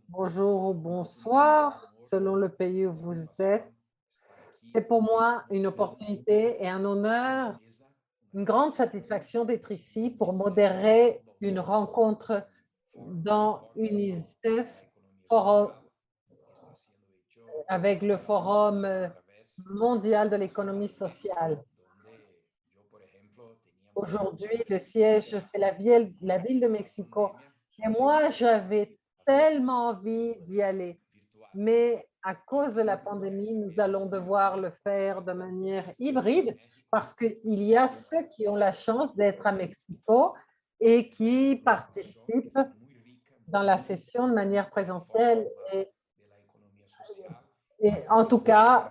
Bonjour ou bonsoir, selon le pays où vous êtes. C'est pour moi une opportunité et un honneur, une grande satisfaction d'être ici pour modérer une rencontre dans UNICEF avec le Forum mondial de l'économie sociale. Aujourd'hui, le siège, c'est la ville de Mexico. Et moi, j'avais tellement envie d'y aller. Mais à cause de la pandémie, nous allons devoir le faire de manière hybride parce qu'il y a ceux qui ont la chance d'être à Mexico et qui participent dans la session de manière présentielle. Et en tout cas,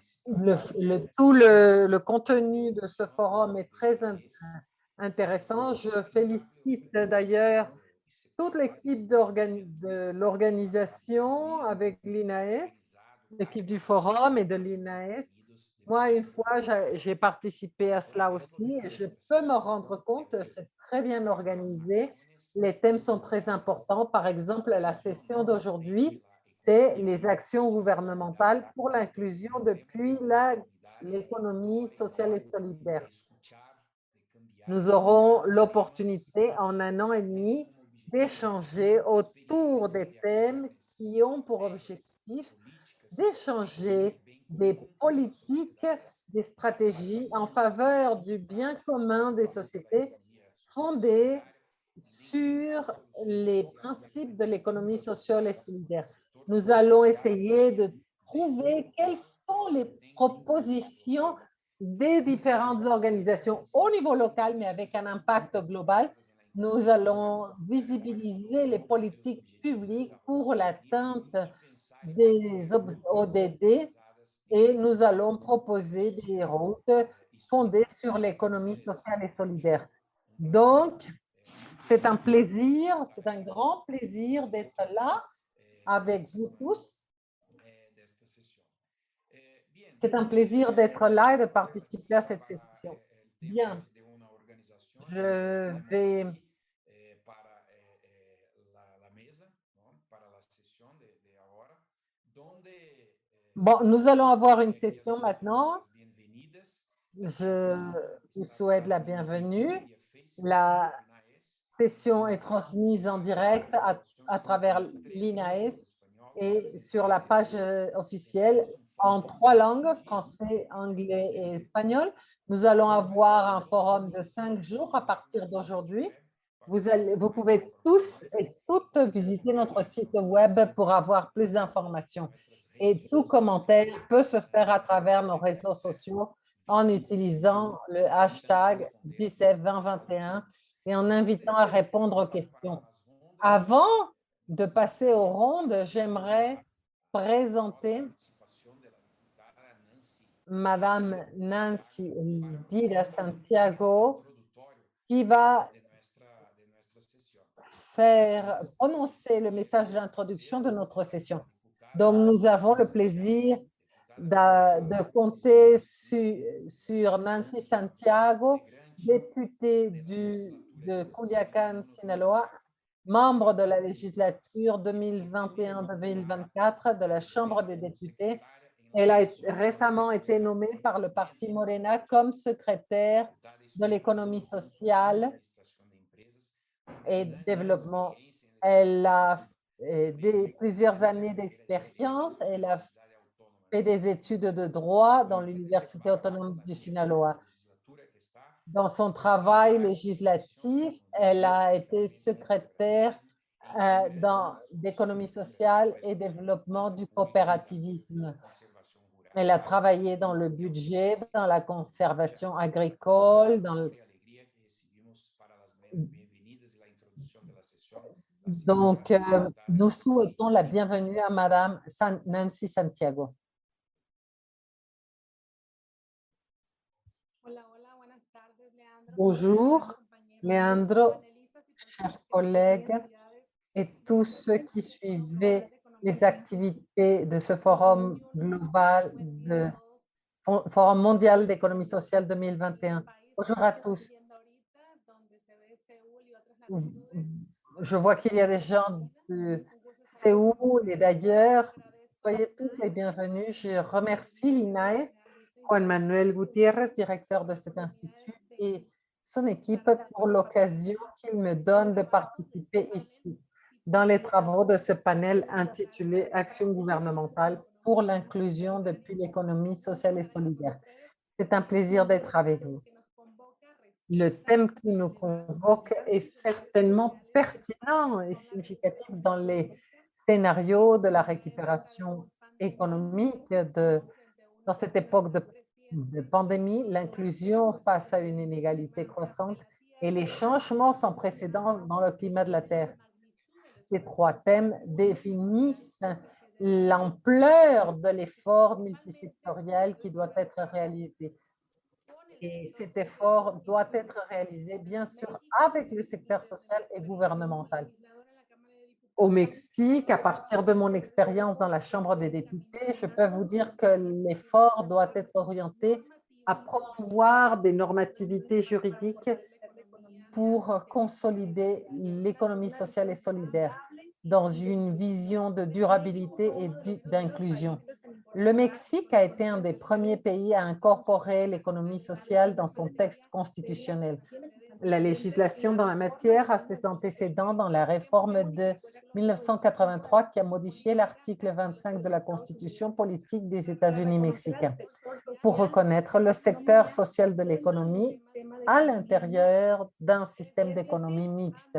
tout le contenu de ce forum est très intéressant. Je félicite d'ailleurs toute l'équipe de l'organisation avec l'INAES, l'équipe du forum et de l'INAES. Moi, une fois, j'ai participé à cela aussi et je peux me rendre compte, c'est très bien organisé. Les thèmes sont très importants. Par exemple, la session d'aujourd'hui, c'est les actions gouvernementales pour l'inclusion depuis l'économie sociale et solidaire. Nous aurons l'opportunité en un an et demi d'échanger autour des thèmes qui ont pour objectif d'échanger des politiques, des stratégies en faveur du bien commun des sociétés fondées sur les principes de l'économie sociale et solidaire. Nous allons essayer de trouver quelles sont les propositions des différentes organisations au niveau local, mais avec un impact global. Nous allons visibiliser les politiques publiques pour l'atteinte des ODD et nous allons proposer des routes fondées sur l'économie sociale et solidaire. Donc, c'est un plaisir, c'est un grand plaisir d'être là avec vous tous. C'est un plaisir d'être là et de participer à cette session. Bien, je vais... Bon, nous allons avoir une session maintenant. Je vous souhaite la bienvenue. La session est transmise en direct à travers l'INAES et sur la page officielle en 3 langues, français, anglais et espagnol. Nous allons avoir un forum de 5 jours à partir d'aujourd'hui. Vous pouvez tous et toutes visiter notre site web pour avoir plus d'informations. Et tout commentaire peut se faire à travers nos réseaux sociaux en utilisant le hashtag BICEF 2021 et en invitant à répondre aux questions. Avant de passer aux rondes, j'aimerais présenter Madame Nancy Dida Santiago qui va faire prononcer le message d'introduction de notre session. Donc, nous avons le plaisir de compter sur Nancy Santiago, députée de Culiacán, Sinaloa, membre de la législature 2021-2024 de la Chambre des députés. Elle a récemment été nommée par le parti Morena comme secrétaire de l'économie sociale et développement. Elle a plusieurs années d'expérience. Elle a fait des études de droit dans l'Université autonome du Sinaloa. Dans son travail législatif, elle a été secrétaire d'économie sociale et développement du coopérativisme. Elle a travaillé dans le budget, dans la conservation agricole, Donc, nous souhaitons la bienvenue à Madame Nancy Santiago. Bonjour, Leandro, chers collègues et tous ceux qui suivaient les activités de ce forum global, Forum mondial d'économie sociale 2021. Bonjour à tous. Je vois qu'il y a des gens de Séoul et d'ailleurs. Soyez tous les bienvenus. Je remercie l'INAES, Juan Manuel Gutiérrez, directeur de cet institut, et son équipe pour l'occasion qu'il me donne de participer ici dans les travaux de ce panel intitulé Action gouvernementale pour l'inclusion depuis l'économie sociale et solidaire. C'est un plaisir d'être avec vous. Le thème qui nous convoque est certainement pertinent et significatif dans les scénarios de la récupération économique dans cette époque de pandémie, l'inclusion face à une inégalité croissante et les changements sans précédent dans le climat de la Terre. Ces trois thèmes définissent l'ampleur de l'effort multisectoriel qui doit être réalisé. Et cet effort doit être réalisé, bien sûr, avec le secteur social et gouvernemental. Au Mexique, à partir de mon expérience dans la Chambre des députés, je peux vous dire que l'effort doit être orienté à promouvoir des normativités juridiques pour consolider l'économie sociale et solidaire dans une vision de durabilité et d'inclusion. Le Mexique a été un des premiers pays à incorporer l'économie sociale dans son texte constitutionnel. La législation dans la matière a ses antécédents dans la réforme de 1983 qui a modifié l'article 25 de la Constitution politique des États-Unis mexicains pour reconnaître le secteur social de l'économie à l'intérieur d'un système d'économie mixte.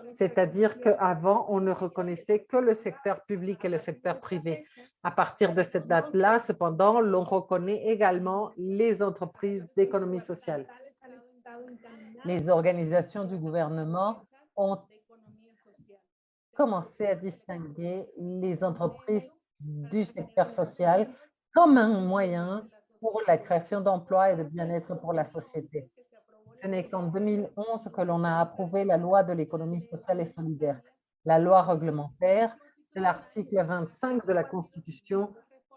C'est-à-dire qu'avant, on ne reconnaissait que le secteur public et le secteur privé. À partir de cette date-là, cependant, l'on reconnaît également les entreprises d'économie sociale. Les organisations du gouvernement ont commencé à distinguer les entreprises du secteur social comme un moyen pour la création d'emplois et de bien-être pour la société. Ce n'est qu'en 2011 que l'on a approuvé la loi de l'économie sociale et solidaire. La loi réglementaire, c'est l'article 25 de la Constitution,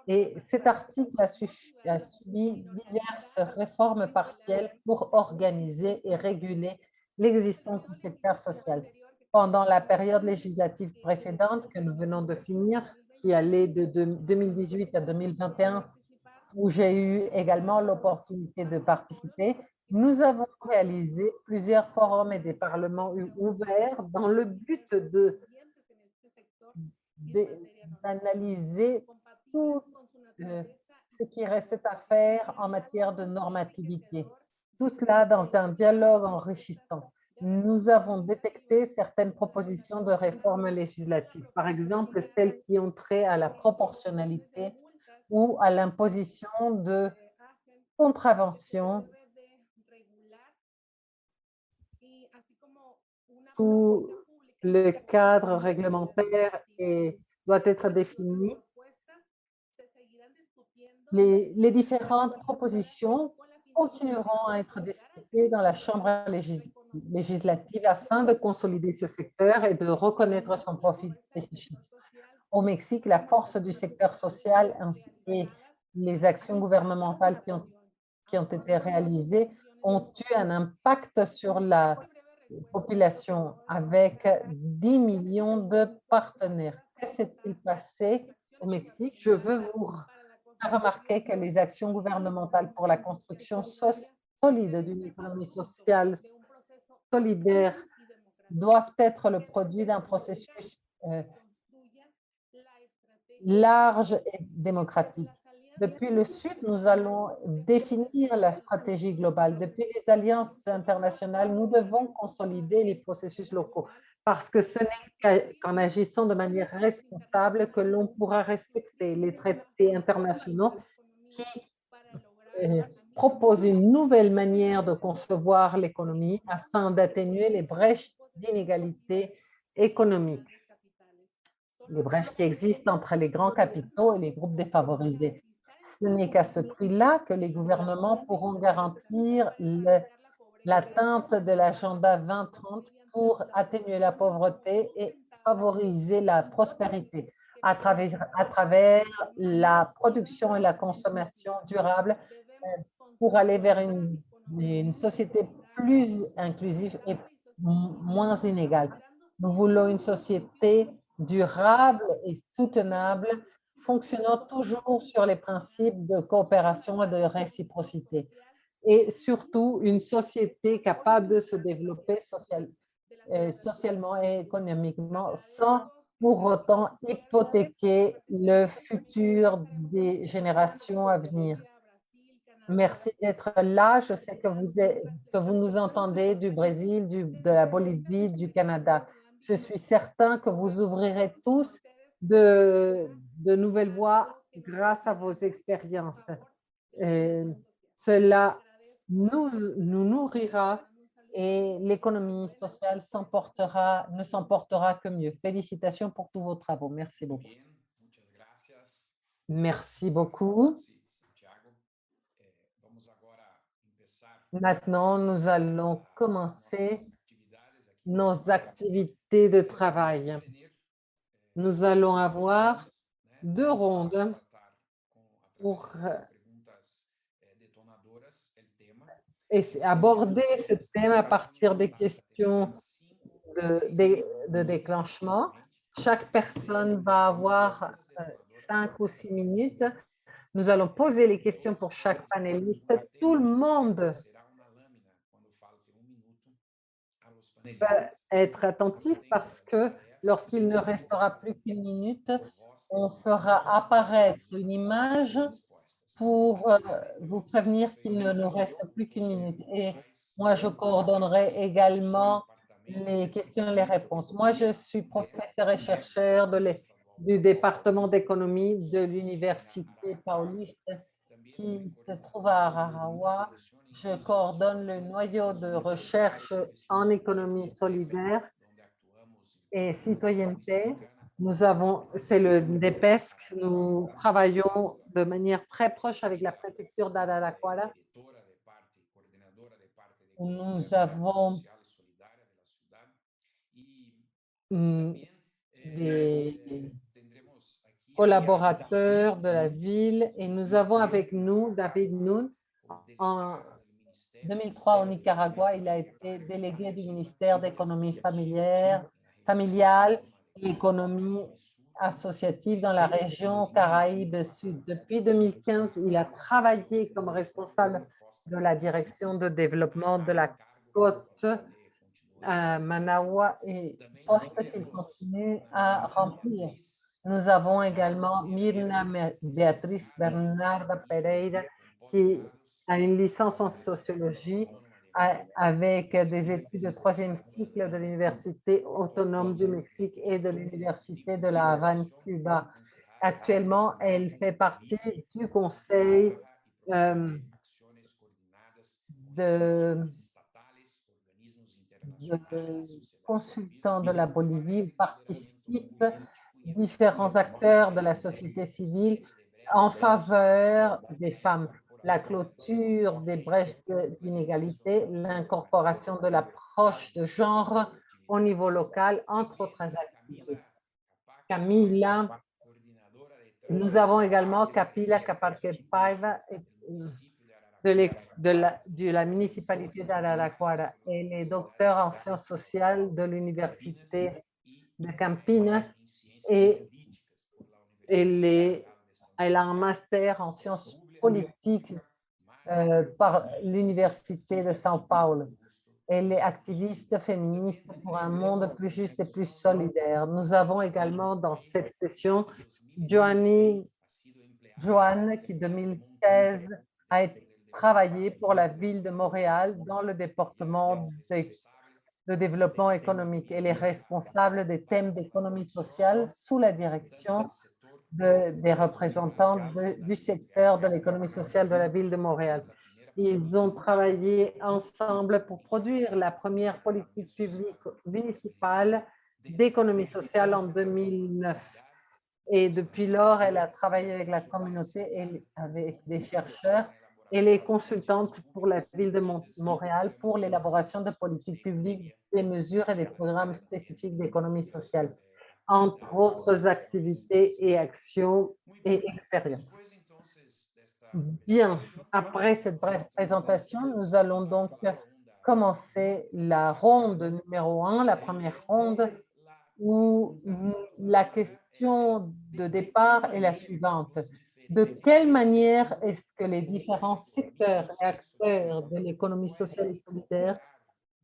et cet article a subi diverses réformes partielles pour organiser et réguler l'existence du secteur social. Pendant la période législative précédente que nous venons de finir, qui allait de 2018 à 2021, où j'ai eu également l'opportunité de participer, nous avons réalisé plusieurs forums et des parlements ouverts dans le but d'analyser tout ce qui restait à faire en matière de normativité. Tout cela dans un dialogue enrichissant. Nous avons détecté certaines propositions de réforme législative, par exemple celles qui ont trait à la proportionnalité ou à l'imposition de contraventions. Tout le cadre réglementaire doit être défini. Les différentes propositions continueront à être discutées dans la Chambre législative afin de consolider ce secteur et de reconnaître son profil spécifique. Au Mexique, la force du secteur social et les actions gouvernementales qui ont été réalisées ont eu un impact sur la population avec 10 millions de partenaires. Que s'est-il passé au Mexique? Je veux vous faire remarquer que les actions gouvernementales pour la construction solide d'une économie sociale solidaire doivent être le produit d'un processus large et démocratique. Depuis le Sud, nous allons définir la stratégie globale. Depuis les alliances internationales, nous devons consolider les processus locaux parce que ce n'est qu'en agissant de manière responsable que l'on pourra respecter les traités internationaux qui proposent une nouvelle manière de concevoir l'économie afin d'atténuer les brèches d'inégalité économique, les brèches qui existent entre les grands capitaux et les groupes défavorisés. Ce n'est qu'à ce prix-là que les gouvernements pourront garantir l'atteinte de l'agenda 2030 pour atténuer la pauvreté et favoriser la prospérité à travers la production et la consommation durable pour aller vers une société plus inclusive et moins inégale. Nous voulons une société durable et soutenable, fonctionnant toujours sur les principes de coopération et de réciprocité. Et surtout, une société capable de se développer socialement et économiquement sans pour autant hypothéquer le futur des générations à venir. Merci d'être là. Je sais que vous nous entendez du Brésil, de la Bolivie, du Canada. Je suis certain que vous ouvrirez tous de nouvelles voies grâce à vos expériences. Et cela nous nourrira et l'économie sociale ne s'emportera que mieux. Félicitations pour tous vos travaux. Merci beaucoup. Merci beaucoup. Maintenant, nous allons commencer nos activités de travail. Nous allons avoir 2 rondes pour aborder ce thème à partir des questions de déclenchement. Chaque personne va avoir 5 ou 6 minutes. Nous allons poser les questions pour chaque panéliste. Tout le monde va être attentif parce que lorsqu'il ne restera plus qu'une minute, on fera apparaître une image pour vous prévenir qu'il ne nous reste plus qu'une minute. Et moi, je coordonnerai également les questions et les réponses. Moi, je suis professeur et chercheur du département d'économie de l'Université Pauliste qui se trouve à Ararawa. Je coordonne le noyau de recherche en économie solidaire et citoyenneté. C'est le DEPESC, nous travaillons de manière très proche avec la préfecture d'Araraquara. Nous avons des collaborateurs de la ville et nous avons avec nous David Noun. En 2003 au Nicaragua, il a été délégué du ministère d'économie familiale et économie associative dans la région Caraïbes Sud. Depuis 2015, il a travaillé comme responsable de la direction de développement de la côte à Manawa et poste qu'il continue à remplir. Nous avons également Mirna Beatriz Bernarda Pereira qui a une licence en sociologie avec des études de 3e cycle de l'Université autonome du Mexique et de l'Université de La Havane, Cuba. Actuellement, elle fait partie du conseil de consultants de la Bolivie, où participent différents acteurs de la société civile en faveur des femmes. La clôture des brèches d'inégalité, l'incorporation de l'approche de genre au niveau local, entre autres activités. Camila, nous avons également Capila Caparquepaiva de la municipalité d'Araraquara. Elle est docteur en sciences sociales de l'université de Campinas et elle a un master en sciences politiques par l'université de São Paulo. Elle est activiste féministe pour un monde plus juste et plus solidaire. Nous avons également dans cette session Joanne qui, 2016, a travaillé pour la ville de Montréal dans le département de développement économique. Elle est responsable des thèmes d'économie sociale sous la direction des représentants du secteur de l'économie sociale de la ville de Montréal. Ils ont travaillé ensemble pour produire la première politique publique municipale d'économie sociale en 2009. Et depuis lors, elle a travaillé avec la communauté et avec des chercheurs. Elle est consultante pour la ville de Montréal pour l'élaboration de politiques publiques, des mesures et des programmes spécifiques d'économie sociale, entre autres activités et actions et expériences. Bien, après cette brève présentation, nous allons donc commencer la ronde numéro 1, la première ronde. où la question de départ est la suivante. De quelle manière est-ce que les différents secteurs et acteurs de l'économie sociale et solidaire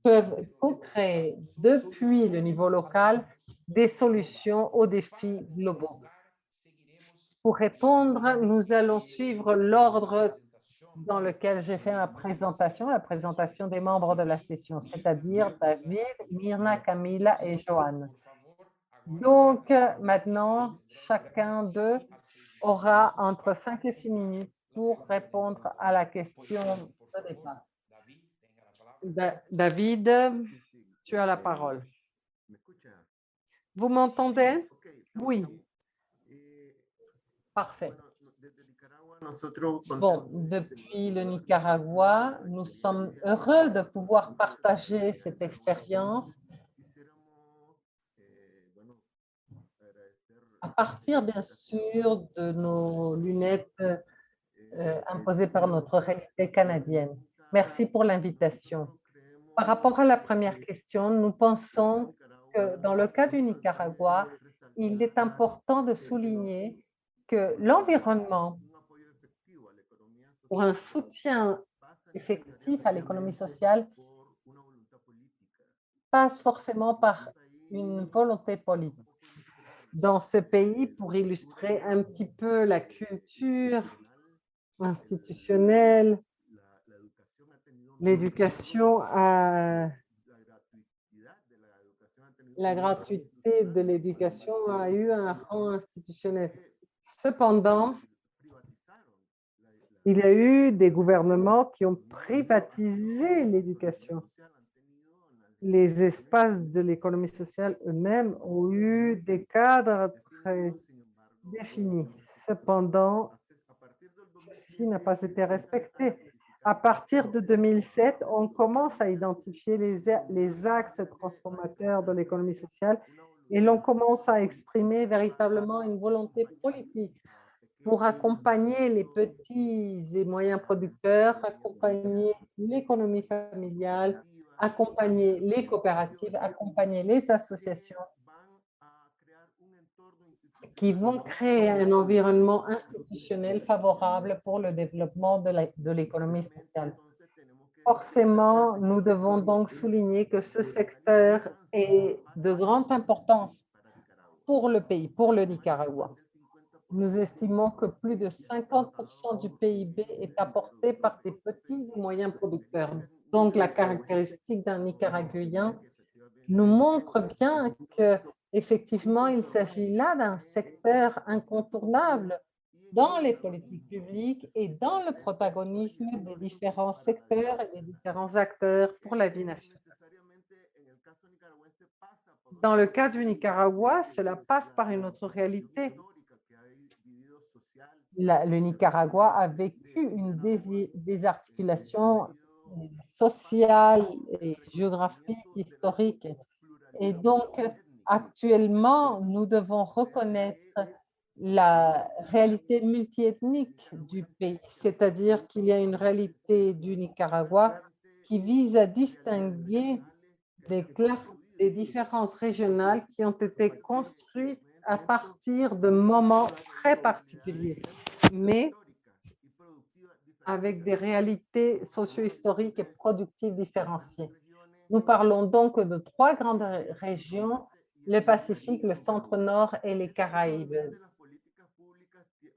peuvent co-créer depuis le niveau local des solutions aux défis globaux? Pour répondre, nous allons suivre l'ordre dans lequel j'ai fait ma présentation, la présentation des membres de la session, c'est-à-dire David, Myrna, Camila et Joanne. Donc, maintenant, chacun d'eux aura entre 5 et 6 minutes pour répondre à la question de départ. David, tu as la parole. Vous m'entendez? Oui. Parfait. Bon, depuis le Nicaragua, nous sommes heureux de pouvoir partager cette expérience à partir, bien sûr, de nos lunettes imposées par notre réalité canadienne. Merci pour l'invitation. Par rapport à la première question, nous pensons que dans le cas du Nicaragua, il est important de souligner que l'environnement pour un soutien effectif à l'économie sociale passe forcément par une volonté politique. Dans ce pays, pour illustrer un petit peu la culture institutionnelle, l'éducation la gratuité de l'éducation a eu un rang institutionnel. Cependant, il y a eu des gouvernements qui ont privatisé l'éducation. Les espaces de l'économie sociale eux-mêmes ont eu des cadres très définis. Cependant, ceci n'a pas été respecté. À partir de 2007, on commence à identifier les axes transformateurs de l'économie sociale et l'on commence à exprimer véritablement une volonté politique pour accompagner les petits et moyens producteurs, accompagner l'économie familiale, accompagner les coopératives, accompagner les associations qui vont créer un environnement institutionnel favorable pour le développement de l'économie sociale. Forcément, nous devons donc souligner que ce secteur est de grande importance pour le pays, pour le Nicaragua. Nous estimons que plus de 50% du PIB est apporté par des petits et moyens producteurs. Donc, la caractéristique d'un Nicaraguayen nous montre bien qu'effectivement, il s'agit là d'un secteur incontournable dans les politiques publiques et dans le protagonisme des différents secteurs et des différents acteurs pour la vie nationale. Dans le cas du Nicaragua, cela passe par une autre réalité. Le Nicaragua a vécu une désarticulation sociale et géographique, historique. Et donc, actuellement, nous devons reconnaître la réalité multiethnique du pays, c'est-à-dire qu'il y a une réalité du Nicaragua qui vise à distinguer les différences régionales qui ont été construites à partir de moments très particuliers, mais avec des réalités socio-historiques et productives différenciées. Nous parlons donc de 3 grandes régions, le Pacifique, le Centre-Nord et les Caraïbes.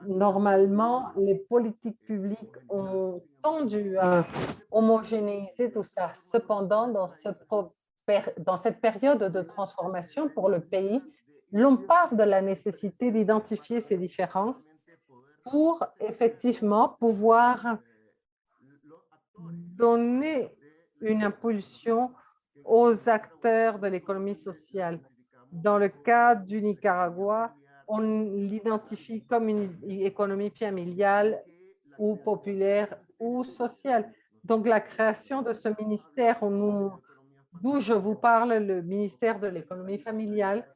Normalement, les politiques publiques ont tendu à homogénéiser tout ça. Cependant, dans cette période de transformation pour le pays, l'on part de la nécessité d'identifier ces différences pour effectivement pouvoir donner une impulsion aux acteurs de l'économie sociale. Dans le cas du Nicaragua, on l'identifie comme une économie familiale ou populaire ou sociale. Donc, la création de ce ministère, d'où je vous parle, le ministère de l'économie familiale,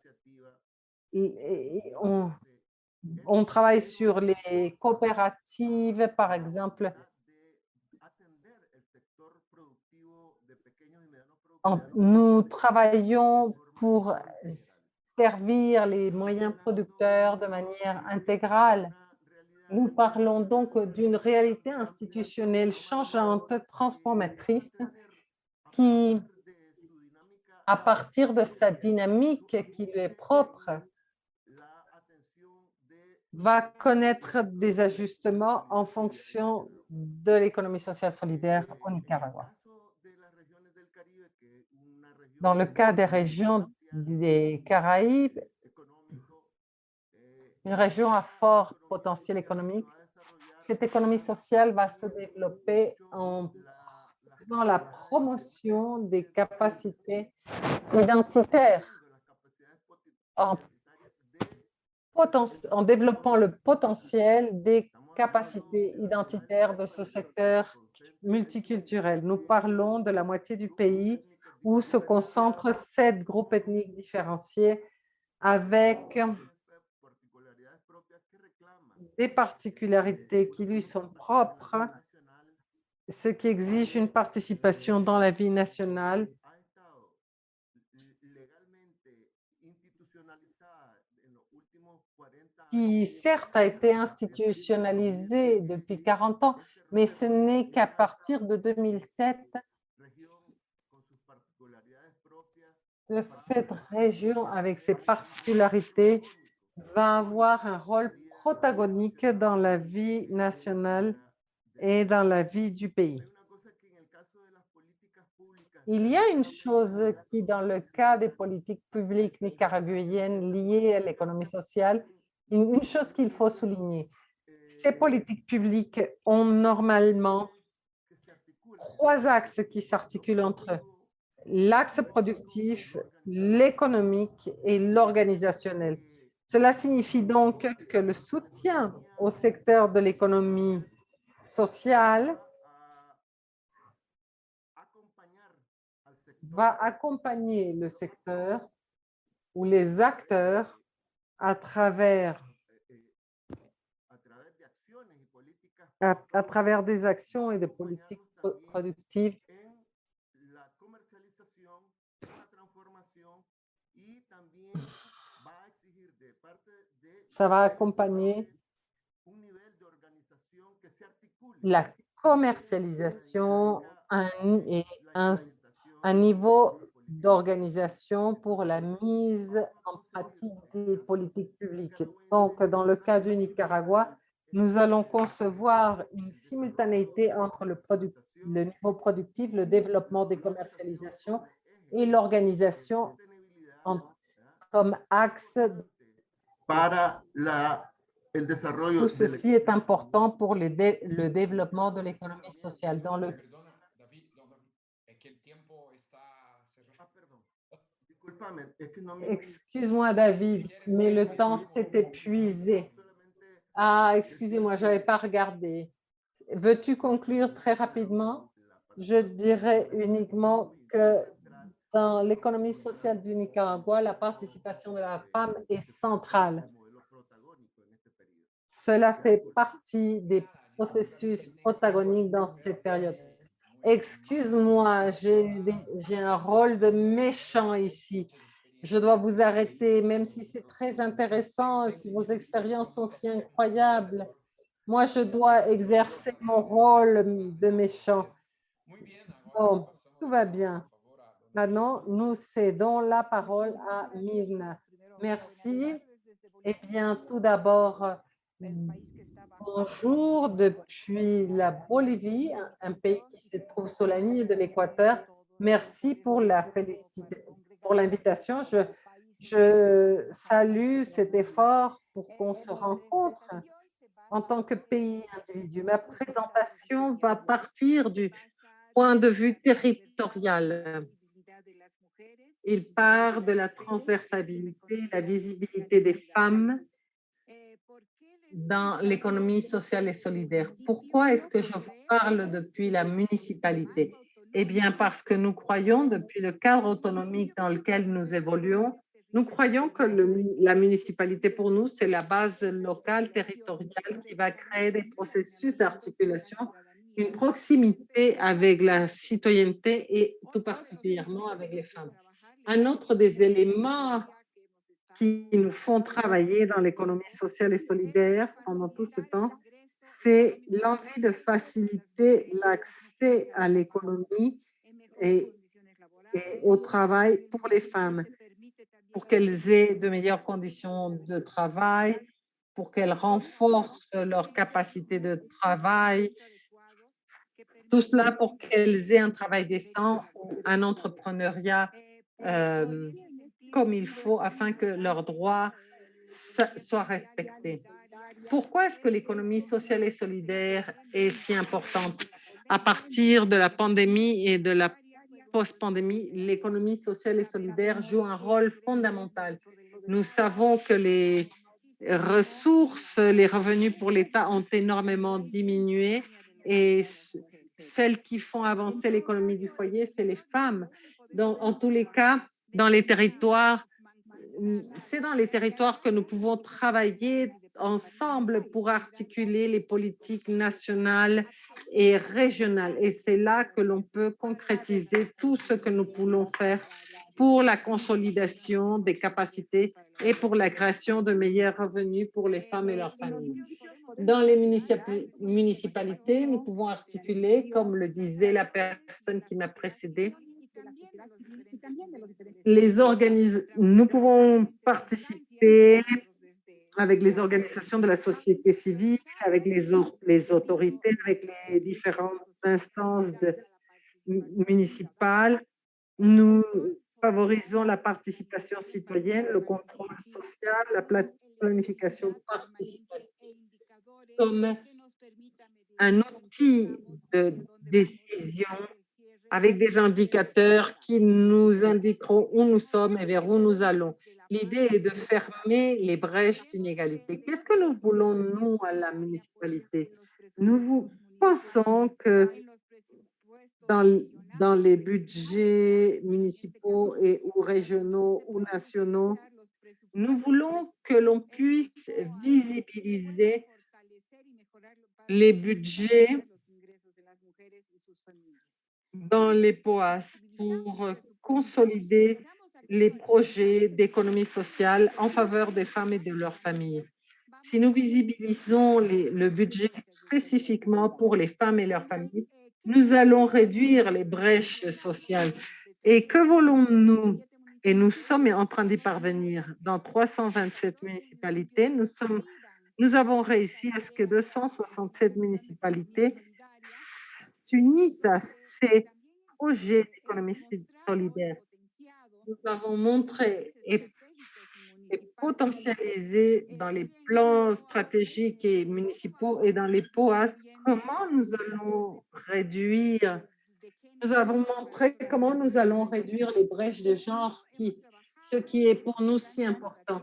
on travaille sur les coopératives, par exemple. Nous travaillons pour servir les moyens producteurs de manière intégrale. Nous parlons donc d'une réalité institutionnelle changeante, transformatrice, qui, à partir de sa dynamique qui lui est propre, va connaître des ajustements en fonction de l'économie sociale solidaire au Nicaragua. Dans le cas des régions des Caraïbes, une région à fort potentiel économique, cette économie sociale va se développer en faisant la promotion des capacités identitaires, en, en développant le potentiel des capacités identitaires de ce secteur multiculturel. Nous parlons de la moitié du pays où se concentrent 7 groupes ethniques différenciés avec des particularités qui lui sont propres, ce qui exige une participation dans la vie nationale qui certes a été institutionnalisée depuis 40 ans, mais ce n'est qu'à partir de 2007 que cette région, avec ses particularités, va avoir un rôle protagonique dans la vie nationale et dans la vie du pays. Il y a une chose qui, dans le cas des politiques publiques nicaraguayennes liées à l'économie sociale, une chose qu'il faut souligner. Ces politiques publiques ont normalement 3 axes qui s'articulent entre eux. L'axe productif, l'économique et l'organisationnel. Cela signifie donc que le soutien au secteur de l'économie sociale va accompagner le secteur ou les acteurs à travers des actions et des politiques productives ça va accompagner la commercialisation et un niveau d'organisation pour la mise en pratique des politiques publiques. Donc, dans le cas du Nicaragua, nous allons concevoir une simultanéité entre le niveau productif, le développement des commercialisations et l'organisation comme axe. Tout ceci est important pour le développement de l'économie sociale. Excuse-moi, David, mais le temps s'est épuisé. Ah, excusez-moi, je n'avais pas regardé. Veux-tu conclure très rapidement? Je dirais uniquement que dans l'économie sociale du Nicaragua, la participation de la femme est centrale. Cela fait partie des processus protagoniques dans cette période. Excuse-moi, j'ai un rôle de méchant ici. Je dois vous arrêter, même si c'est très intéressant, si vos expériences sont si incroyables. Moi, je dois exercer mon rôle de méchant. Bon, tout va bien. Maintenant, nous cédons la parole à Mirna. Merci. Eh bien, tout d'abord, bonjour depuis la Bolivie, un pays qui se trouve sur la ligne de l'Équateur. Merci pour l'invitation. Je salue cet effort pour qu'on se rencontre en tant que pays individu. Ma présentation va partir du point de vue territorial. Il part de la transversalité, la visibilité des femmes dans l'économie sociale et solidaire. Pourquoi est-ce que je vous parle depuis la municipalité? Eh bien, parce que nous croyons, depuis le cadre autonomique dans lequel nous évoluons, nous croyons que la municipalité, pour nous, c'est la base locale, territoriale qui va créer des processus d'articulation, une proximité avec la citoyenneté et tout particulièrement avec les femmes. Un autre des éléments qui nous font travailler dans l'économie sociale et solidaire pendant tout ce temps, c'est l'envie de faciliter l'accès à l'économie et, et au travail pour les femmes, pour qu'elles aient de meilleures conditions de travail, pour qu'elles renforcent leur capacité de travail, tout cela pour qu'elles aient un travail décent ou un entrepreneuriat euh, comme il faut afin que leurs droits soient respectés. Pourquoi est-ce que l'économie sociale et solidaire est si importante? À partir de la pandémie et de la post-pandémie, l'économie sociale et solidaire joue un rôle fondamental. Nous savons que les ressources, les revenus pour l'État ont énormément diminué et celles qui font avancer l'économie du foyer, c'est les femmes. En tous les cas, dans les territoires, c'est dans les territoires que nous pouvons travailler ensemble pour articuler les politiques nationales et régionales. Et c'est là que l'on peut concrétiser tout ce que nous voulons faire pour la consolidation des capacités et pour la création de meilleurs revenus pour les femmes et leurs familles. Dans les municipalités, nous pouvons articuler, comme le disait la personne qui m'a précédé, nous pouvons participer avec les organisations de la société civile, avec les autorités, avec les différentes instances municipales. Nous favorisons la participation citoyenne, le contrôle social, la planification participative comme un outil de décision avec des indicateurs qui nous indiqueront où nous sommes et vers où nous allons. L'idée est de fermer les brèches d'inégalité. Qu'est-ce que nous voulons, nous, à la municipalité? Nous pensons que dans les budgets municipaux et ou régionaux ou nationaux, nous voulons que l'on puisse visibiliser les budgets dans les POAS pour consolider les projets d'économie sociale en faveur des femmes et de leurs familles. Si nous visibilisons le budget spécifiquement pour les femmes et leurs familles, nous allons réduire les brèches sociales. Et que voulons-nous? Et nous sommes en train d'y parvenir. Dans 327 municipalités, nous avons réussi à ce que 267 municipalités s'unissent à ces projets d'économie solidaire. Nous avons montré et potentialisé dans les plans stratégiques et municipaux et dans les POAS comment nous allons réduire, nous avons montré comment nous allons réduire les brèches de genre, ce qui est pour nous si important.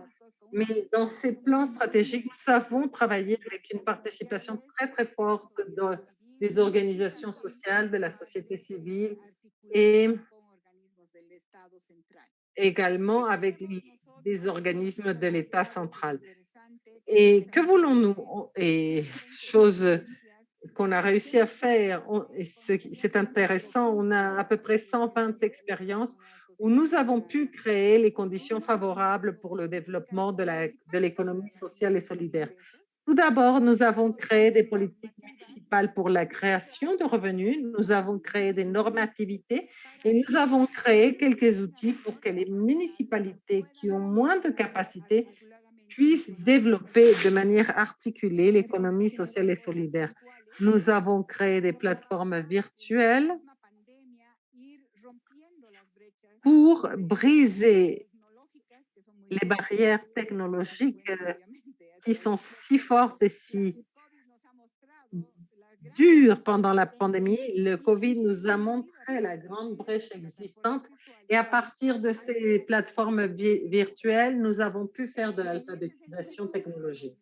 Mais dans ces plans stratégiques, nous avons travaillé avec une participation très, très forte des organisations sociales, de la société civile et également avec des organismes de l'État central. Et que voulons-nous? Et chose qu'on a réussi à faire, et c'est intéressant, on a à peu près 120 expériences où nous avons pu créer les conditions favorables pour le développement de l'économie sociale et solidaire. Tout d'abord, nous avons créé des politiques municipales pour la création de revenus, nous avons créé des normativités et nous avons créé quelques outils pour que les municipalités qui ont moins de capacités puissent développer de manière articulée l'économie sociale et solidaire. Nous avons créé des plateformes virtuelles pour briser les barrières technologiques qui sont si fortes et si dures pendant la pandémie. Le Covid nous a montré la grande brèche existante et à partir de ces plateformes virtuelles, nous avons pu faire de l'alphabétisation technologique.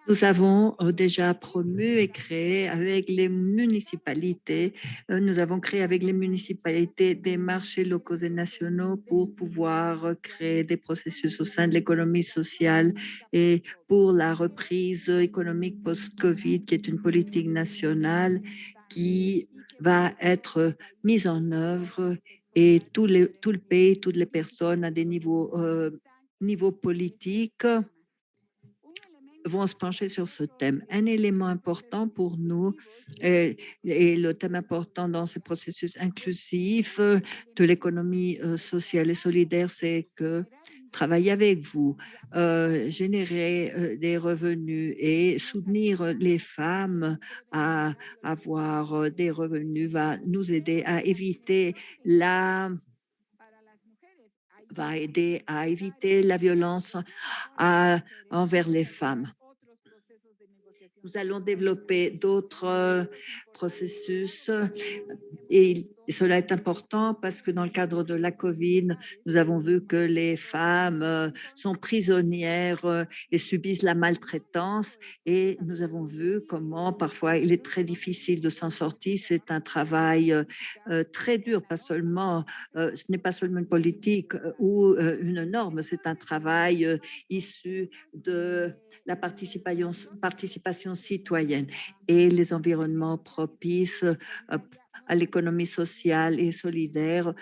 Nous avons déjà promu et créé avec les municipalités, nous avons créé avec les municipalités des marchés locaux et nationaux pour pouvoir créer des processus au sein de l'économie sociale et pour la reprise économique post-Covid, qui est une politique nationale qui va être mise en œuvre et tout le pays, toutes les personnes à des niveaux politiques vont se pencher sur ce thème. Un élément important pour nous et le thème important dans ce processus inclusif de l'économie sociale et solidaire, c'est que travailler avec vous, générer des revenus et soutenir les femmes à avoir des revenus va nous aider à éviter la violence envers les femmes. Nous allons développer d'autres processus et cela est important parce que dans le cadre de la COVID, nous avons vu que les femmes sont prisonnières et subissent la maltraitance et nous avons vu comment parfois il est très difficile de s'en sortir. C'est un travail très dur, ce n'est pas seulement une politique ou une norme, c'est un travail issu de la participation citoyenne et les environnements propices à l'économie sociale et solidaire.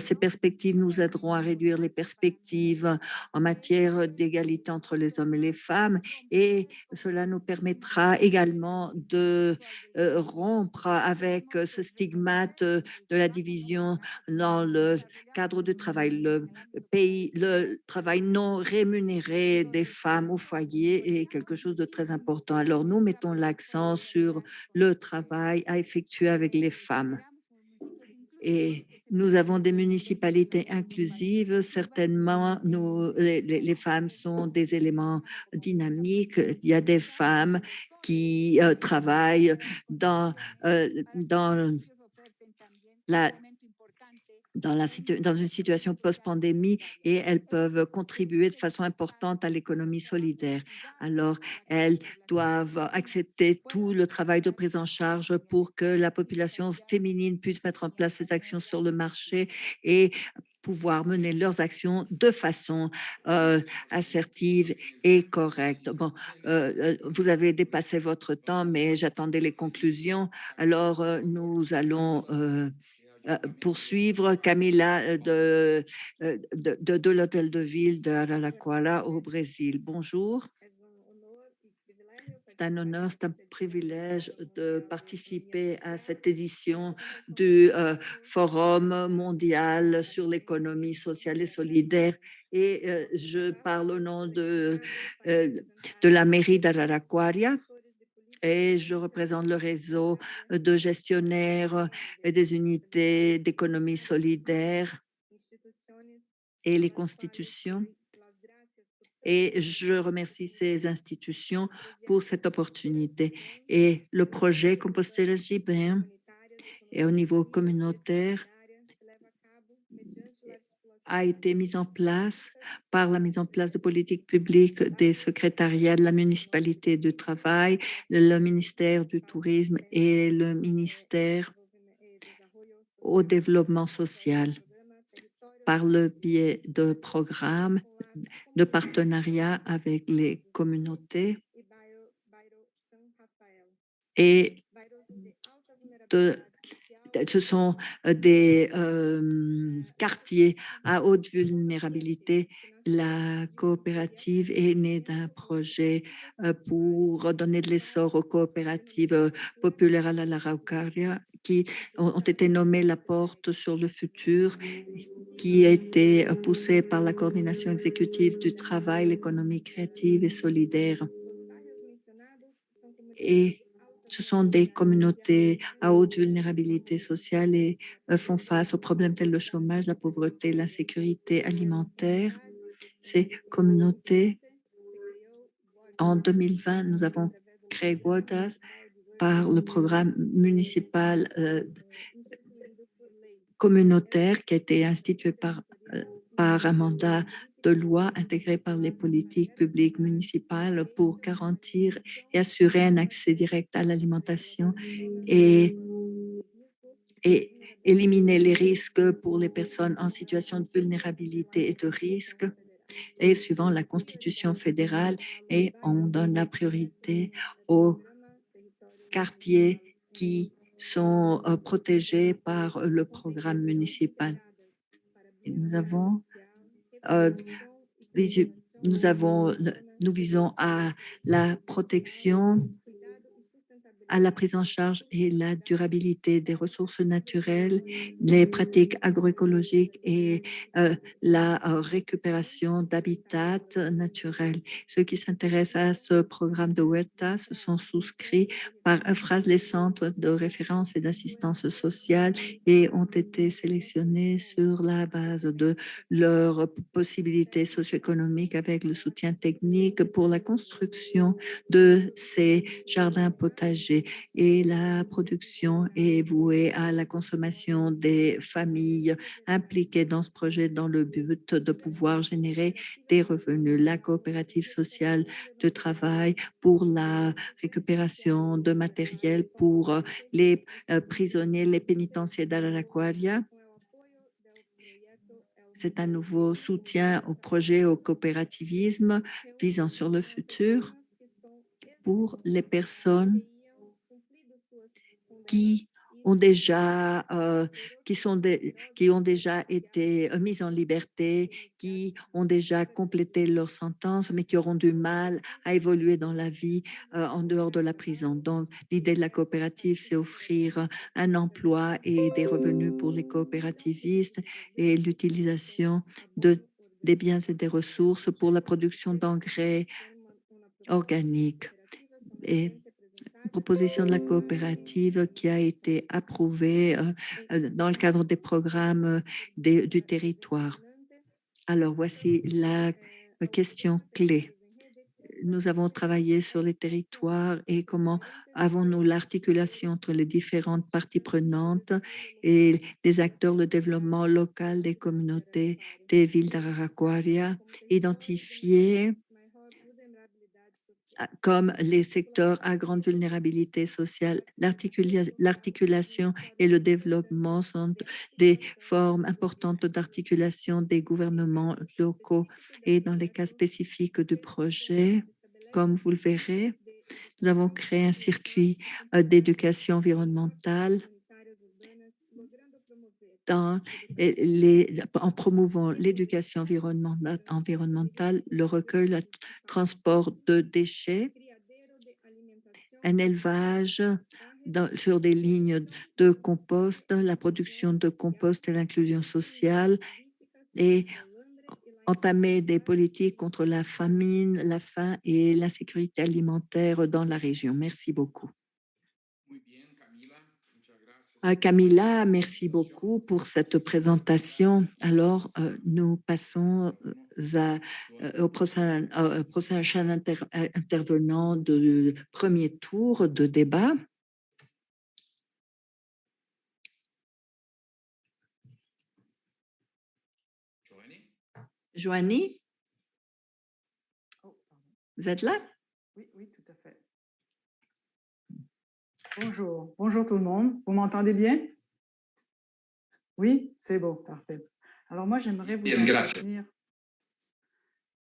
Ces perspectives nous aideront à réduire les perspectives en matière d'égalité entre les hommes et les femmes et cela nous permettra également de rompre avec ce stigmate de la division dans le cadre du travail. Le travail non rémunéré des femmes au foyer est quelque chose de très important. Alors, nous mettons l'accent sur le travail à effectuer avec les femmes. Et nous avons des municipalités inclusives. Certainement, les femmes sont des éléments dynamiques. Il y a des femmes qui travaillent dans la dans une situation post-pandémie et elles peuvent contribuer de façon importante à l'économie solidaire. Alors, elles doivent accepter tout le travail de prise en charge pour que la population féminine puisse mettre en place ces actions sur le marché et pouvoir mener leurs actions de façon assertive et correcte. Bon, vous avez dépassé votre temps, mais j'attendais les conclusions. Alors, nous allons poursuivre Camila de l'hôtel de ville de Araraquara au Brésil. Bonjour. C'est un honneur, c'est un privilège de participer à cette édition du Forum mondial sur l'économie sociale et solidaire. Et je parle au nom de la mairie d'Araraquara et je représente le réseau de gestionnaires des unités d'économie solidaire et les constitutions. Et je remercie ces institutions pour cette opportunité. Et le projet Compostela Gibin et au niveau communautaire a été mis en place par la mise en place de politiques publiques des secrétariats de la municipalité du travail, le ministère du tourisme et le ministère au développement social par le biais de programmes de partenariat avec les communautés et ce sont des quartiers à haute vulnérabilité. La coopérative est née d'un projet pour donner de l'essor aux coopératives populaires à l'Araucaria qui ont été nommées la porte sur le futur, qui a été poussée par la coordination exécutive du travail, l'économie créative et solidaire. Et ce sont des communautés à haute vulnérabilité sociale et font face aux problèmes tels le chômage, la pauvreté, l'insécurité alimentaire. Ces communautés, en 2020, nous avons créé Guotas par le programme municipal communautaire qui a été institué par un mandat de loi intégré par les politiques publiques municipales pour garantir et assurer un accès direct à l'alimentation et éliminer les risques pour les personnes en situation de vulnérabilité et de risque. Et suivant la Constitution fédérale, et on donne la priorité aux quartiers qui sont protégés par le programme municipal. Nous avons, euh, nous avons, nous visons à la protection, à la prise en charge et la durabilité des ressources naturelles, les pratiques agroécologiques et la récupération d'habitats naturels. Ceux qui s'intéressent à ce programme de Huerta se sont souscrits par phrase les centres de référence et d'assistance sociale et ont été sélectionnés sur la base de leurs possibilités socio-économiques avec le soutien technique pour la construction de ces jardins potagers et la production est vouée à la consommation des familles impliquées dans ce projet dans le but de pouvoir générer des revenus. La coopérative sociale de travail pour la récupération de matériel pour les prisonniers, les pénitenciers d'Araraquara. C'est un nouveau soutien au projet, au coopérativisme visant sur le futur pour les personnes qui ont déjà, qui ont déjà été mises en liberté, qui ont déjà complété leur sentence, mais qui auront du mal à évoluer dans la vie en dehors de la prison. Donc, l'idée de la coopérative, c'est offrir un emploi et des revenus pour les coopérativistes et l'utilisation des biens et des ressources pour la production d'engrais organiques. Et proposition de la coopérative qui a été approuvée dans le cadre des programmes du territoire. Alors, voici la question clé. Nous avons travaillé sur les territoires et comment avons-nous l'articulation entre les différentes parties prenantes et les acteurs de développement local des communautés des villes d'Araraquara, identifier comme les secteurs à grande vulnérabilité sociale. L'articulation et le développement sont des formes importantes d'articulation des gouvernements locaux. Et dans les cas spécifiques du projet, comme vous le verrez, nous avons créé un circuit d'éducation environnementale en promouvant l'éducation environnementale, le recueil, le transport de déchets, un élevage sur des lignes de compost, la production de compost et l'inclusion sociale, et entamer des politiques contre la famine, la faim et l'insécurité alimentaire dans la région. Merci beaucoup. Camilla, merci beaucoup pour cette présentation. Alors, nous passons au prochain intervenant du premier tour de débat. Joanie, vous êtes là? Oui, oui, tout à fait. Bonjour, bonjour tout le monde. Vous m'entendez bien? Oui, c'est beau, parfait. Alors moi, j'aimerais vous entretenir.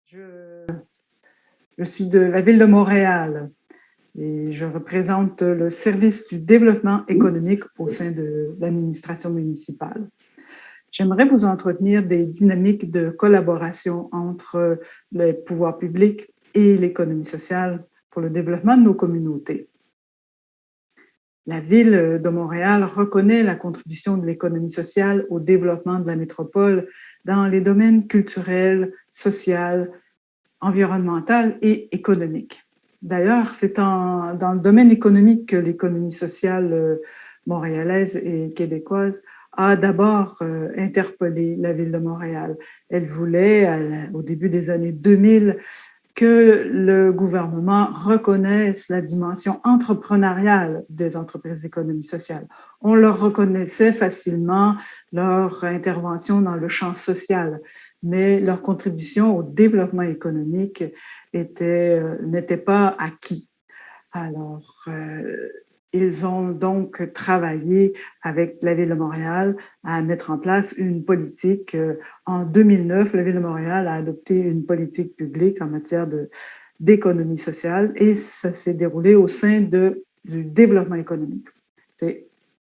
Je suis de la ville de Montréal et je représente le service du développement économique au sein de l'administration municipale. J'aimerais vous entretenir des dynamiques de collaboration entre les pouvoirs publics et l'économie sociale pour le développement de nos communautés. La ville de Montréal reconnaît la contribution de l'économie sociale au développement de la métropole dans les domaines culturels, social, environnemental et économique. D'ailleurs, c'est dans le domaine économique que l'économie sociale montréalaise et québécoise a d'abord interpellé la ville de Montréal. Elle voulait, au début des années 2000, que le gouvernement reconnaisse la dimension entrepreneuriale des entreprises d'économie sociale. On leur reconnaissait facilement leur intervention dans le champ social, mais leur contribution au développement économique n'était pas acquis. Alors, ils ont donc travaillé avec la Ville de Montréal à mettre en place une politique. En 2009, la Ville de Montréal a adopté une politique publique en matière d'économie sociale et ça s'est déroulé au sein du développement économique. C'est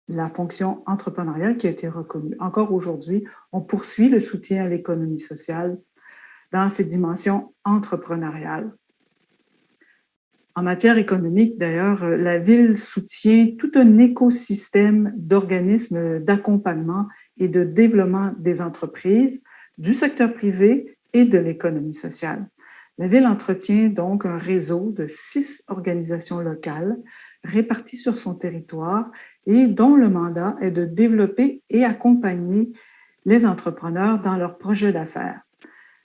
la fonction entrepreneuriale qui a été reconnue. Encore aujourd'hui, on poursuit le soutien à l'économie sociale dans ses dimensions entrepreneuriales. En matière économique, d'ailleurs, la Ville soutient tout un écosystème d'organismes d'accompagnement et de développement des entreprises, du secteur privé et de l'économie sociale. La Ville entretient donc un réseau de 6 organisations locales réparties sur son territoire et dont le mandat est de développer et accompagner les entrepreneurs dans leurs projets d'affaires.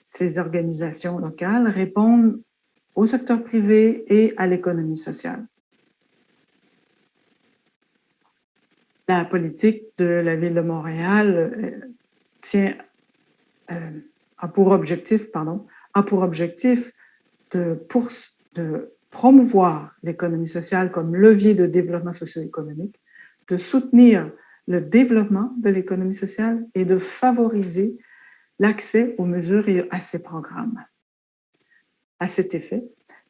Ces organisations locales répondent au secteur privé et à l'économie sociale. La politique de la Ville de Montréal a pour objectif de promouvoir l'économie sociale comme levier de développement socio-économique, de soutenir le développement de l'économie sociale et de favoriser l'accès aux mesures et à ces programmes. À cet effet,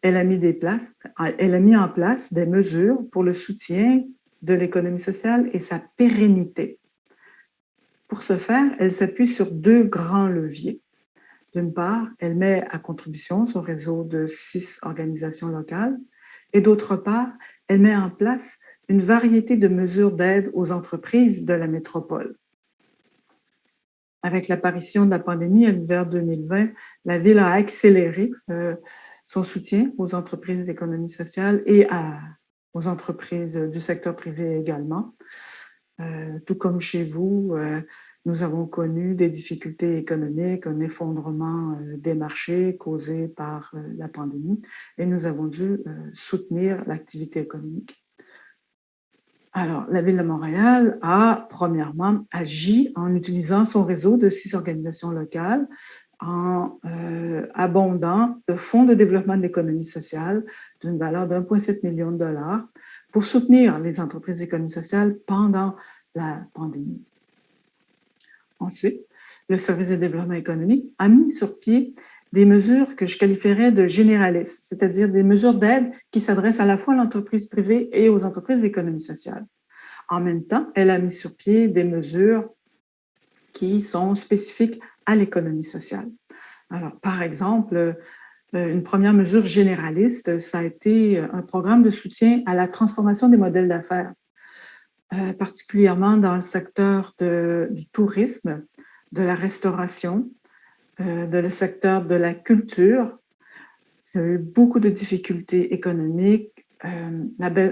elle a mis en place des mesures pour le soutien de l'économie sociale et sa pérennité. Pour ce faire, elle s'appuie sur 2 grands leviers. D'une part, elle met à contribution son réseau de 6 organisations locales et d'autre part, elle met en place une variété de mesures d'aide aux entreprises de la métropole. Avec l'apparition de la pandémie à l'hiver 2020, la Ville a accéléré son soutien aux entreprises d'économie sociale et aux entreprises du secteur privé également. Tout comme chez vous, nous avons connu des difficultés économiques, un effondrement des marchés causé par la pandémie et nous avons dû soutenir l'activité économique. Alors, la Ville de Montréal a premièrement agi en utilisant son réseau de 6 organisations locales en abondant le Fonds de développement de l'économie sociale d'une valeur de 1,7 million de dollars pour soutenir les entreprises d'économie sociale pendant la pandémie. Ensuite, le service de développement économique a mis sur pied des mesures que je qualifierais de généralistes, c'est-à-dire des mesures d'aide qui s'adressent à la fois à l'entreprise privée et aux entreprises d'économie sociale. En même temps, elle a mis sur pied des mesures qui sont spécifiques à l'économie sociale. Alors, par exemple, une première mesure généraliste, ça a été un programme de soutien à la transformation des modèles d'affaires, particulièrement dans le secteur du tourisme, de la restauration, le secteur de la culture. Il y a eu beaucoup de difficultés économiques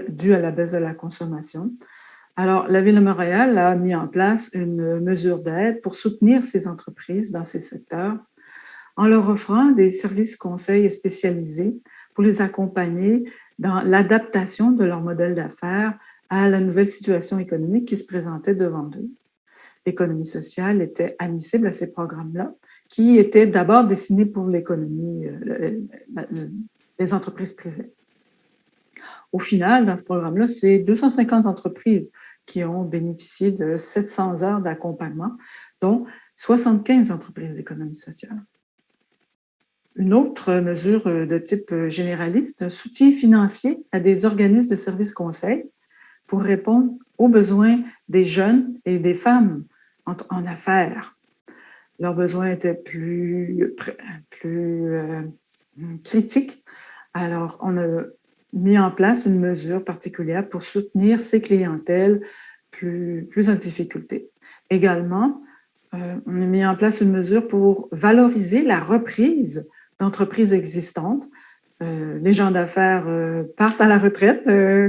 dues à la baisse de la consommation. Alors, la Ville de Montréal a mis en place une mesure d'aide pour soutenir ces entreprises dans ces secteurs en leur offrant des services conseils spécialisés pour les accompagner dans l'adaptation de leur modèle d'affaires à la nouvelle situation économique qui se présentait devant eux. L'économie sociale était admissible à ces programmes-là, qui étaient d'abord destinés pour l'économie, les entreprises privées. Au final, dans ce programme-là, c'est 250 entreprises qui ont bénéficié de 700 heures d'accompagnement, dont 75 entreprises d'économie sociale. Une autre mesure de type généraliste, un soutien financier à des organismes de services conseils pour répondre aux besoins des jeunes et des femmes en affaires. Leurs besoins étaient plus critiques. Alors, on a mis en place une mesure particulière pour soutenir ces clientèles plus en difficulté. Également, on a mis en place une mesure pour valoriser la reprise d'entreprises existantes. Les gens d'affaires partent à la retraite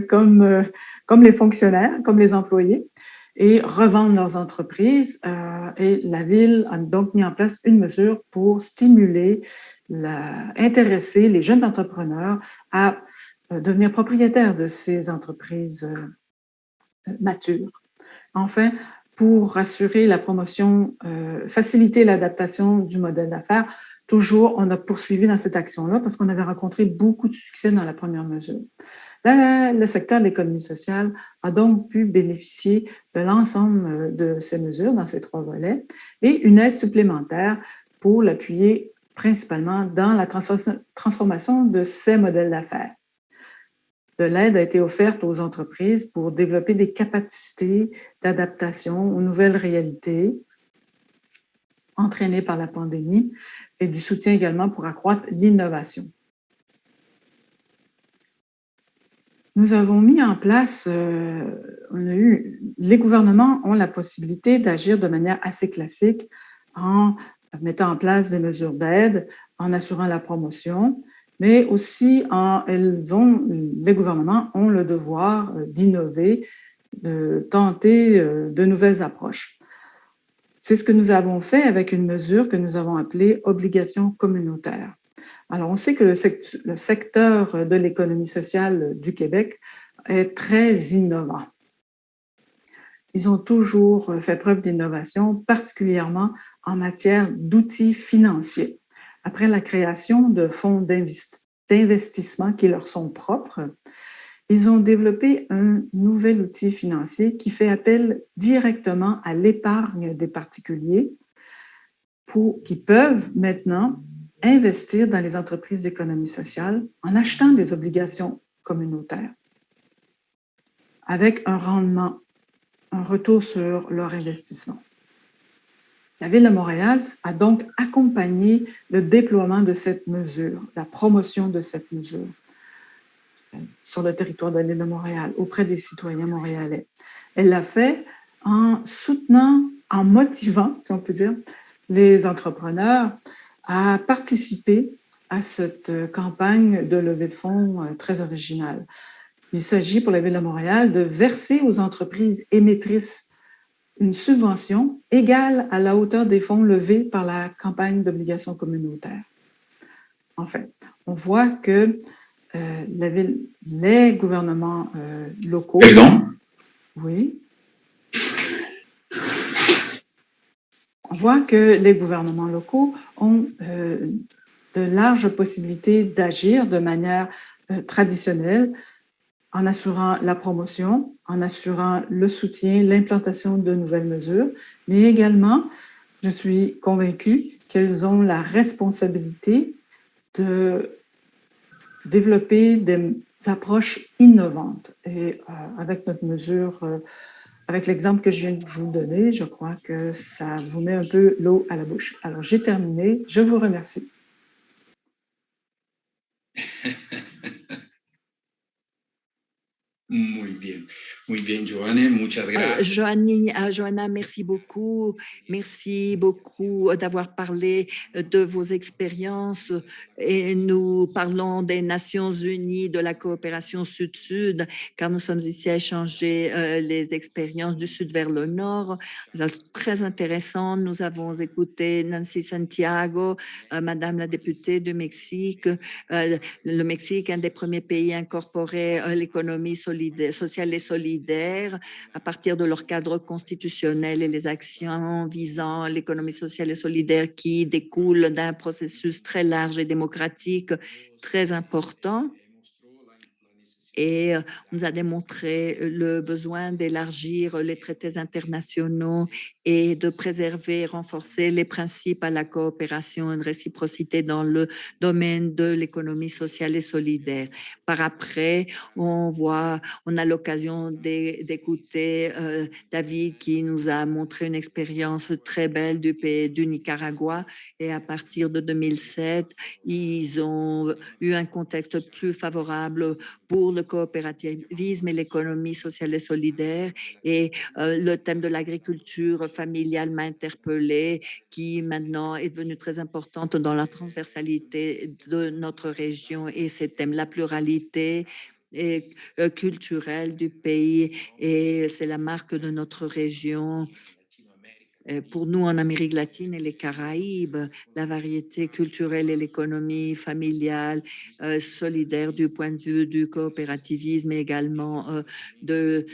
comme les fonctionnaires, comme les employés, et revendent leurs entreprises. Et la Ville a donc mis en place une mesure pour stimuler, intéresser les jeunes entrepreneurs à devenir propriétaires de ces entreprises matures. Enfin, pour assurer la promotion, faciliter l'adaptation du modèle d'affaires, toujours, on a poursuivi dans cette action-là parce qu'on avait rencontré beaucoup de succès dans la première mesure. Le secteur de l'économie sociale a donc pu bénéficier de l'ensemble de ces mesures dans ces 3 volets et une aide supplémentaire pour l'appuyer principalement dans la transformation de ces modèles d'affaires. de l'aide a été offerte aux entreprises pour développer des capacités d'adaptation aux nouvelles réalités entraînées par la pandémie et du soutien également pour accroître l'innovation. Nous avons mis en place, les gouvernements ont la possibilité d'agir de manière assez classique en mettant en place des mesures d'aide, en assurant la promotion, mais aussi les gouvernements ont le devoir d'innover, de tenter de nouvelles approches. C'est ce que nous avons fait avec une mesure que nous avons appelée obligation communautaire. Alors, on sait que le secteur de l'économie sociale du Québec est très innovant. Ils ont toujours fait preuve d'innovation, particulièrement en matière d'outils financiers. Après la création de fonds d'investissement qui leur sont propres, ils ont développé un nouvel outil financier qui fait appel directement à l'épargne des particuliers qui peuvent maintenant investir dans les entreprises d'économie sociale en achetant des obligations communautaires avec un rendement, un retour sur leur investissement. La Ville de Montréal a donc accompagné le déploiement de cette mesure, la promotion de cette mesure sur le territoire de la Ville de Montréal, auprès des citoyens montréalais. Elle l'a fait en soutenant, en motivant, si on peut dire, les entrepreneurs à participer à cette campagne de levée de fonds très originale. Il s'agit pour la Ville de Montréal de verser aux entreprises émettrices une subvention égale à la hauteur des fonds levés par la campagne d'obligations communautaires. Enfin, on voit que les gouvernements locaux... Pardon? Oui. On voit que les gouvernements locaux ont de larges possibilités d'agir de manière traditionnelle en assurant la promotion, en assurant le soutien, l'implantation de nouvelles mesures, mais également, je suis convaincue qu'elles ont la responsabilité de développer des approches innovantes. Et avec notre mesure, avec l'exemple que je viens de vous donner, je crois que ça vous met un peu l'eau à la bouche. Alors, j'ai terminé. Je vous remercie. Muy bien, Joanne, muchas gracias. Joanna, merci beaucoup. Merci beaucoup d'avoir parlé de vos expériences. Et nous parlons des Nations Unies, de la coopération Sud-Sud, car nous sommes ici à échanger les expériences du Sud vers le Nord. Alors, très intéressant. Nous avons écouté Nancy Santiago, Madame la députée du Mexique. Le Mexique, un des premiers pays à incorporer l'économie sociale et solidaire à partir de leur cadre constitutionnel et les actions visant l'économie sociale et solidaire qui découlent d'un processus très large et démocratique très important. Et on nous a démontré le besoin d'élargir les traités internationaux et de préserver et renforcer les principes à la coopération et de réciprocité dans le domaine de l'économie sociale et solidaire. Par après, on a l'occasion d'écouter David qui nous a montré une expérience très belle du Nicaragua, et à partir de 2007, ils ont eu un contexte plus favorable pour le coopérativisme et l'économie sociale et solidaire. Et le thème de l'agriculture familiale m'a interpellée, qui maintenant est devenue très importante dans la transversalité de notre région, et ces thèmes, la pluralité et culturelle du pays, et c'est la marque de notre région. Pour nous, en Amérique latine et les Caraïbes, la variété culturelle et l'économie familiale, solidaire du point de vue du coopérativisme et également de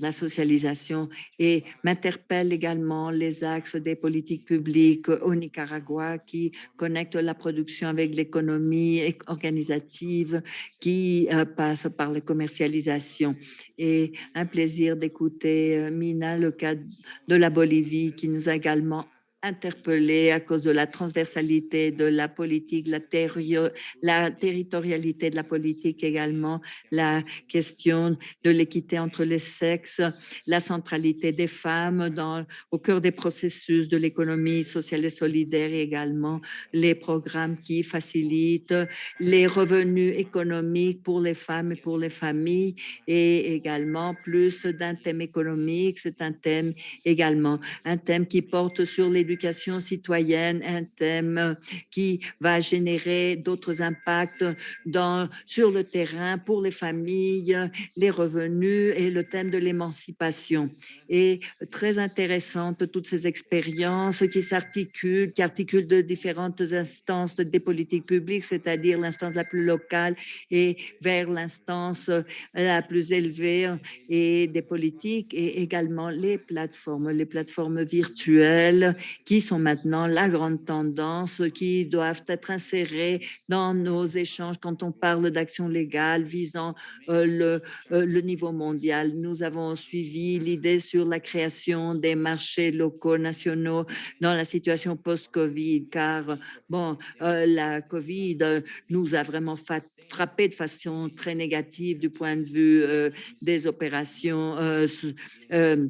la socialisation, et m'interpelle également les axes des politiques publiques au Nicaragua qui connectent la production avec l'économie organisative qui passe par la commercialisation. Et un plaisir d'écouter Mina, le cas de la Bolivie, qui nous a également interpellés à cause de la transversalité de la politique, la territorialité de la politique également, la question de l'équité entre les sexes, la centralité des femmes au cœur des processus de l'économie sociale et solidaire et également les programmes qui facilitent les revenus économiques pour les femmes et pour les familles et également plus d'un thème économique. C'est un thème également, un thème qui porte sur l'éducation citoyenne, un thème qui va générer d'autres impacts sur le terrain pour les familles, les revenus et le thème de l'émancipation. Et très intéressantes toutes ces expériences qui articulent de différentes instances des politiques publiques, c'est-à-dire l'instance la plus locale et vers l'instance la plus élevée et des politiques et également les plateformes virtuelles qui sont maintenant la grande tendance, qui doivent être insérées dans nos échanges quand on parle d'action légale visant le niveau mondial. Nous avons suivi l'idée sur la création des marchés locaux nationaux dans la situation post-Covid, car la Covid nous a vraiment frappé de façon très négative du point de vue des opérations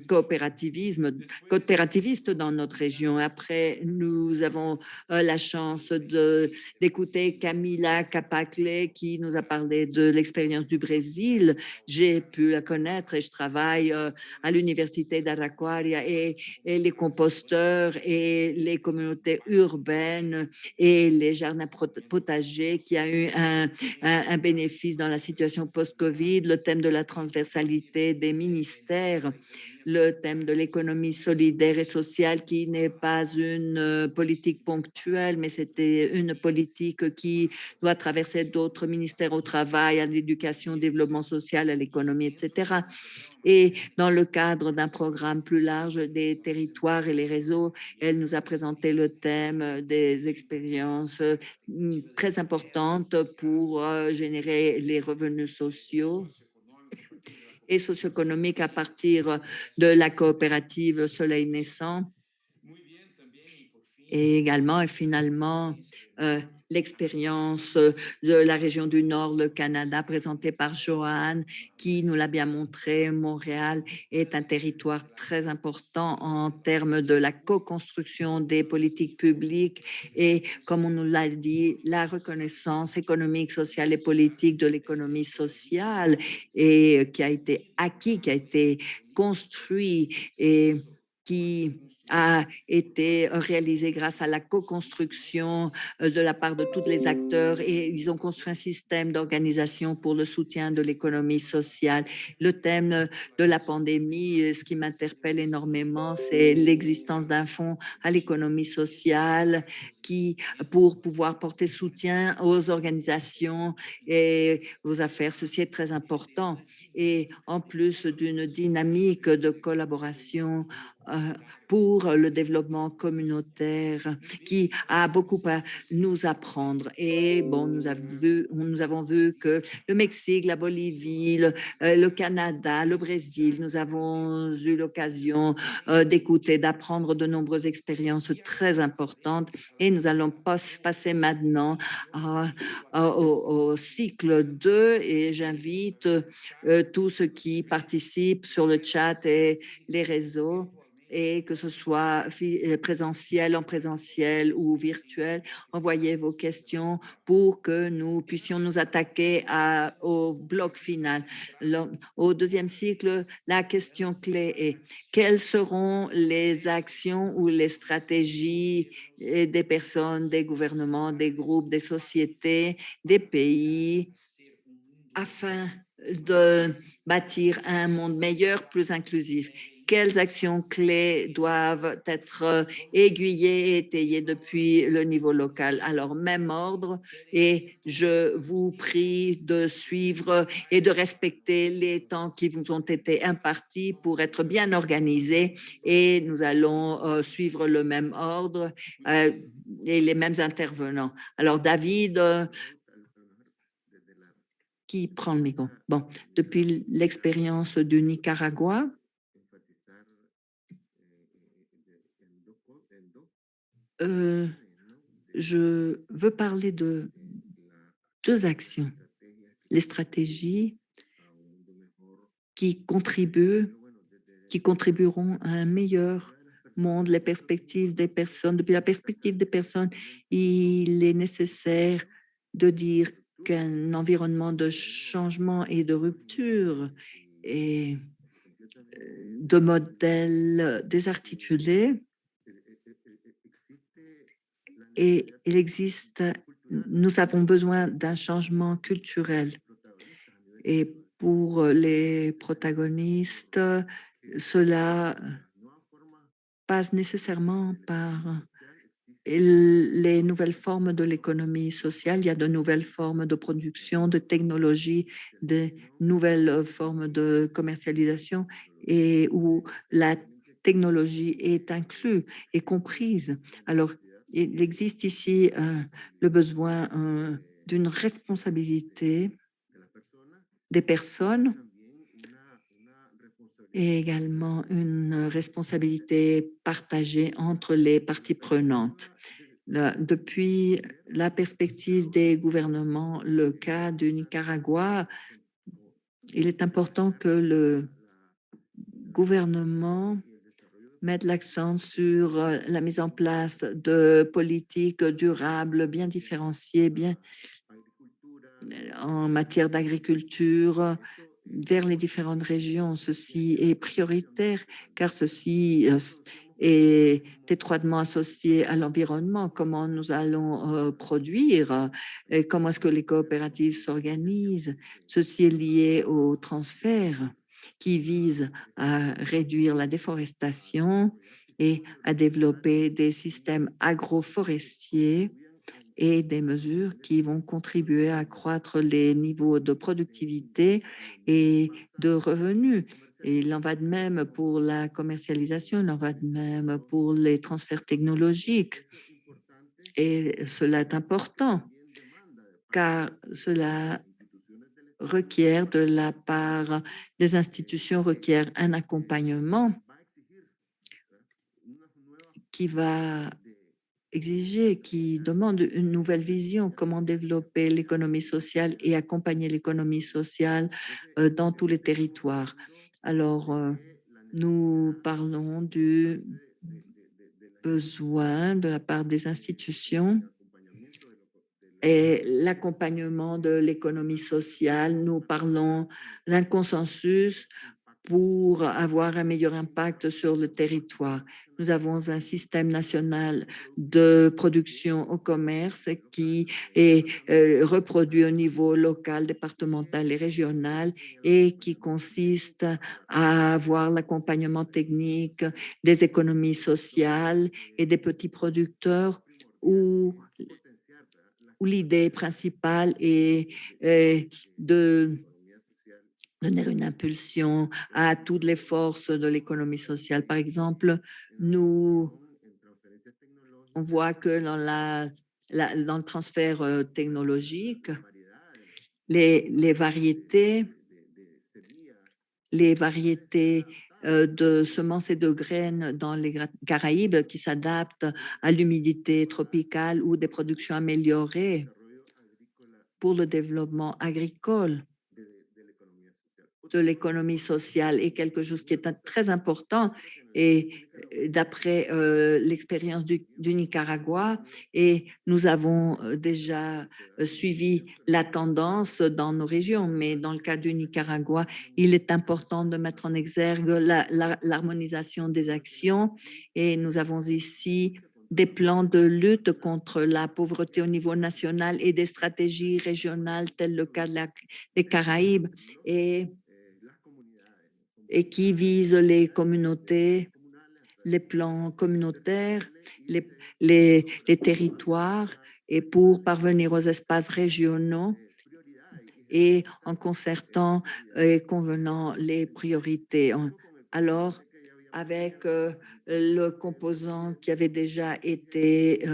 coopérativistes dans notre région. Après, nous avons la chance d'écouter Camila Capacle qui nous a parlé de l'expérience du Brésil. J'ai pu la connaître et je travaille à l'université d'Araquaria et les composteurs et les communautés urbaines et les jardins potagers qui a eu un bénéfice dans la situation post-Covid, le thème de la transversalité des ministères, le thème de l'économie solidaire et sociale qui n'est pas une politique ponctuelle, mais c'était une politique qui doit traverser d'autres ministères au travail, à l'éducation, au développement social, à l'économie, etc. Et dans le cadre d'un programme plus large des territoires et les réseaux, elle nous a présenté le thème des expériences très importantes pour générer les revenus sociaux et socio-économiques à partir de la coopérative Soleil Naissant. Et également, et finalement, l'expérience de la région du Nord, le Canada, présentée par Joanne, qui nous l'a bien montré. Montréal est un territoire très important en termes de la co-construction des politiques publiques et, comme on nous l'a dit, la reconnaissance économique, sociale et politique de l'économie sociale et qui a été acquis, qui a été construit et qui a été réalisé grâce à la co-construction de la part de tous les acteurs et ils ont construit un système d'organisation pour le soutien de l'économie sociale. Le thème de la pandémie, ce qui m'interpelle énormément, c'est l'existence d'un fonds à l'économie sociale pour pouvoir porter soutien aux organisations et aux affaires. Ceci est très important. Et en plus d'une dynamique de collaboration pour le développement communautaire qui a beaucoup à nous apprendre. Et nous avons vu que le Mexique, la Bolivie, le Canada, le Brésil, nous avons eu l'occasion d'écouter, d'apprendre de nombreuses expériences très importantes. Et nous allons passer maintenant au cycle 2 et j'invite tous ceux qui participent sur le chat et les réseaux et que ce soit en présentiel ou virtuel, envoyez vos questions pour que nous puissions nous attaquer au bloc final. Au deuxième cycle, la question clé est quelles seront les actions ou les stratégies des personnes, des gouvernements, des groupes, des sociétés, des pays afin de bâtir un monde meilleur, plus inclusif. Quelles actions clés doivent être aiguillées et étayées depuis le niveau local? Alors, même ordre, et je vous prie de suivre et de respecter les temps qui vous ont été impartis pour être bien organisés et nous allons suivre le même ordre et les mêmes intervenants. Alors, David, qui prend le micro? Depuis l'expérience du Nicaragua, je veux parler de deux actions. Les stratégies qui contribueront à un meilleur monde, les perspectives des personnes. Depuis la perspective des personnes, il est nécessaire de dire qu'un environnement de changement et de rupture et de modèles désarticulés, et nous avons besoin d'un changement culturel. Et pour les protagonistes, cela passe nécessairement par les nouvelles formes de l'économie sociale. Il y a de nouvelles formes de production, de technologie, de nouvelles formes de commercialisation et où la technologie est inclue et comprise. Alors, il existe ici le besoin d'une responsabilité des personnes et également une responsabilité partagée entre les parties prenantes. Depuis la perspective des gouvernements, le cas du Nicaragua, il est important que le gouvernement mette l'accent sur la mise en place de politiques durables, bien différenciées, en matière d'agriculture, vers les différentes régions. Ceci est prioritaire car ceci est étroitement associé à l'environnement, comment nous allons produire, et comment est-ce que les coopératives s'organisent. Ceci est lié au transfert qui vise à réduire la déforestation et à développer des systèmes agroforestiers et des mesures qui vont contribuer à accroître les niveaux de productivité et de revenus. Et il en va de même pour la commercialisation, il en va de même pour les transferts technologiques. Et cela est important car cela requiert de la part des institutions, requiert un accompagnement qui va exiger, qui demande une nouvelle vision, comment développer l'économie sociale et accompagner l'économie sociale dans tous les territoires. Alors, nous parlons du besoin de la part des institutions et l'accompagnement de l'économie sociale. Nous parlons d'un consensus pour avoir un meilleur impact sur le territoire. Nous avons un système national de production au commerce qui est reproduit au niveau local, départemental et régional et qui consiste à avoir l'accompagnement technique des économies sociales et des petits producteurs où l'idée principale est de donner une impulsion à toutes les forces de l'économie sociale. Par exemple, on voit que dans le transfert technologique, les variétés de semences et de graines dans les Caraïbes qui s'adaptent à l'humidité tropicale ou des productions améliorées pour le développement agricole de l'économie sociale est quelque chose qui est très important et d'après l'expérience du Nicaragua, et nous avons déjà suivi la tendance dans nos régions, mais dans le cas du Nicaragua, il est important de mettre en exergue l'harmonisation des actions et nous avons ici des plans de lutte contre la pauvreté au niveau national et des stratégies régionales, tel le cas des Caraïbes, et qui visent les communautés, les plans communautaires, les territoires, et pour parvenir aux espaces régionaux et en concertant et convenant les priorités. Alors, avec le composant qui avait déjà été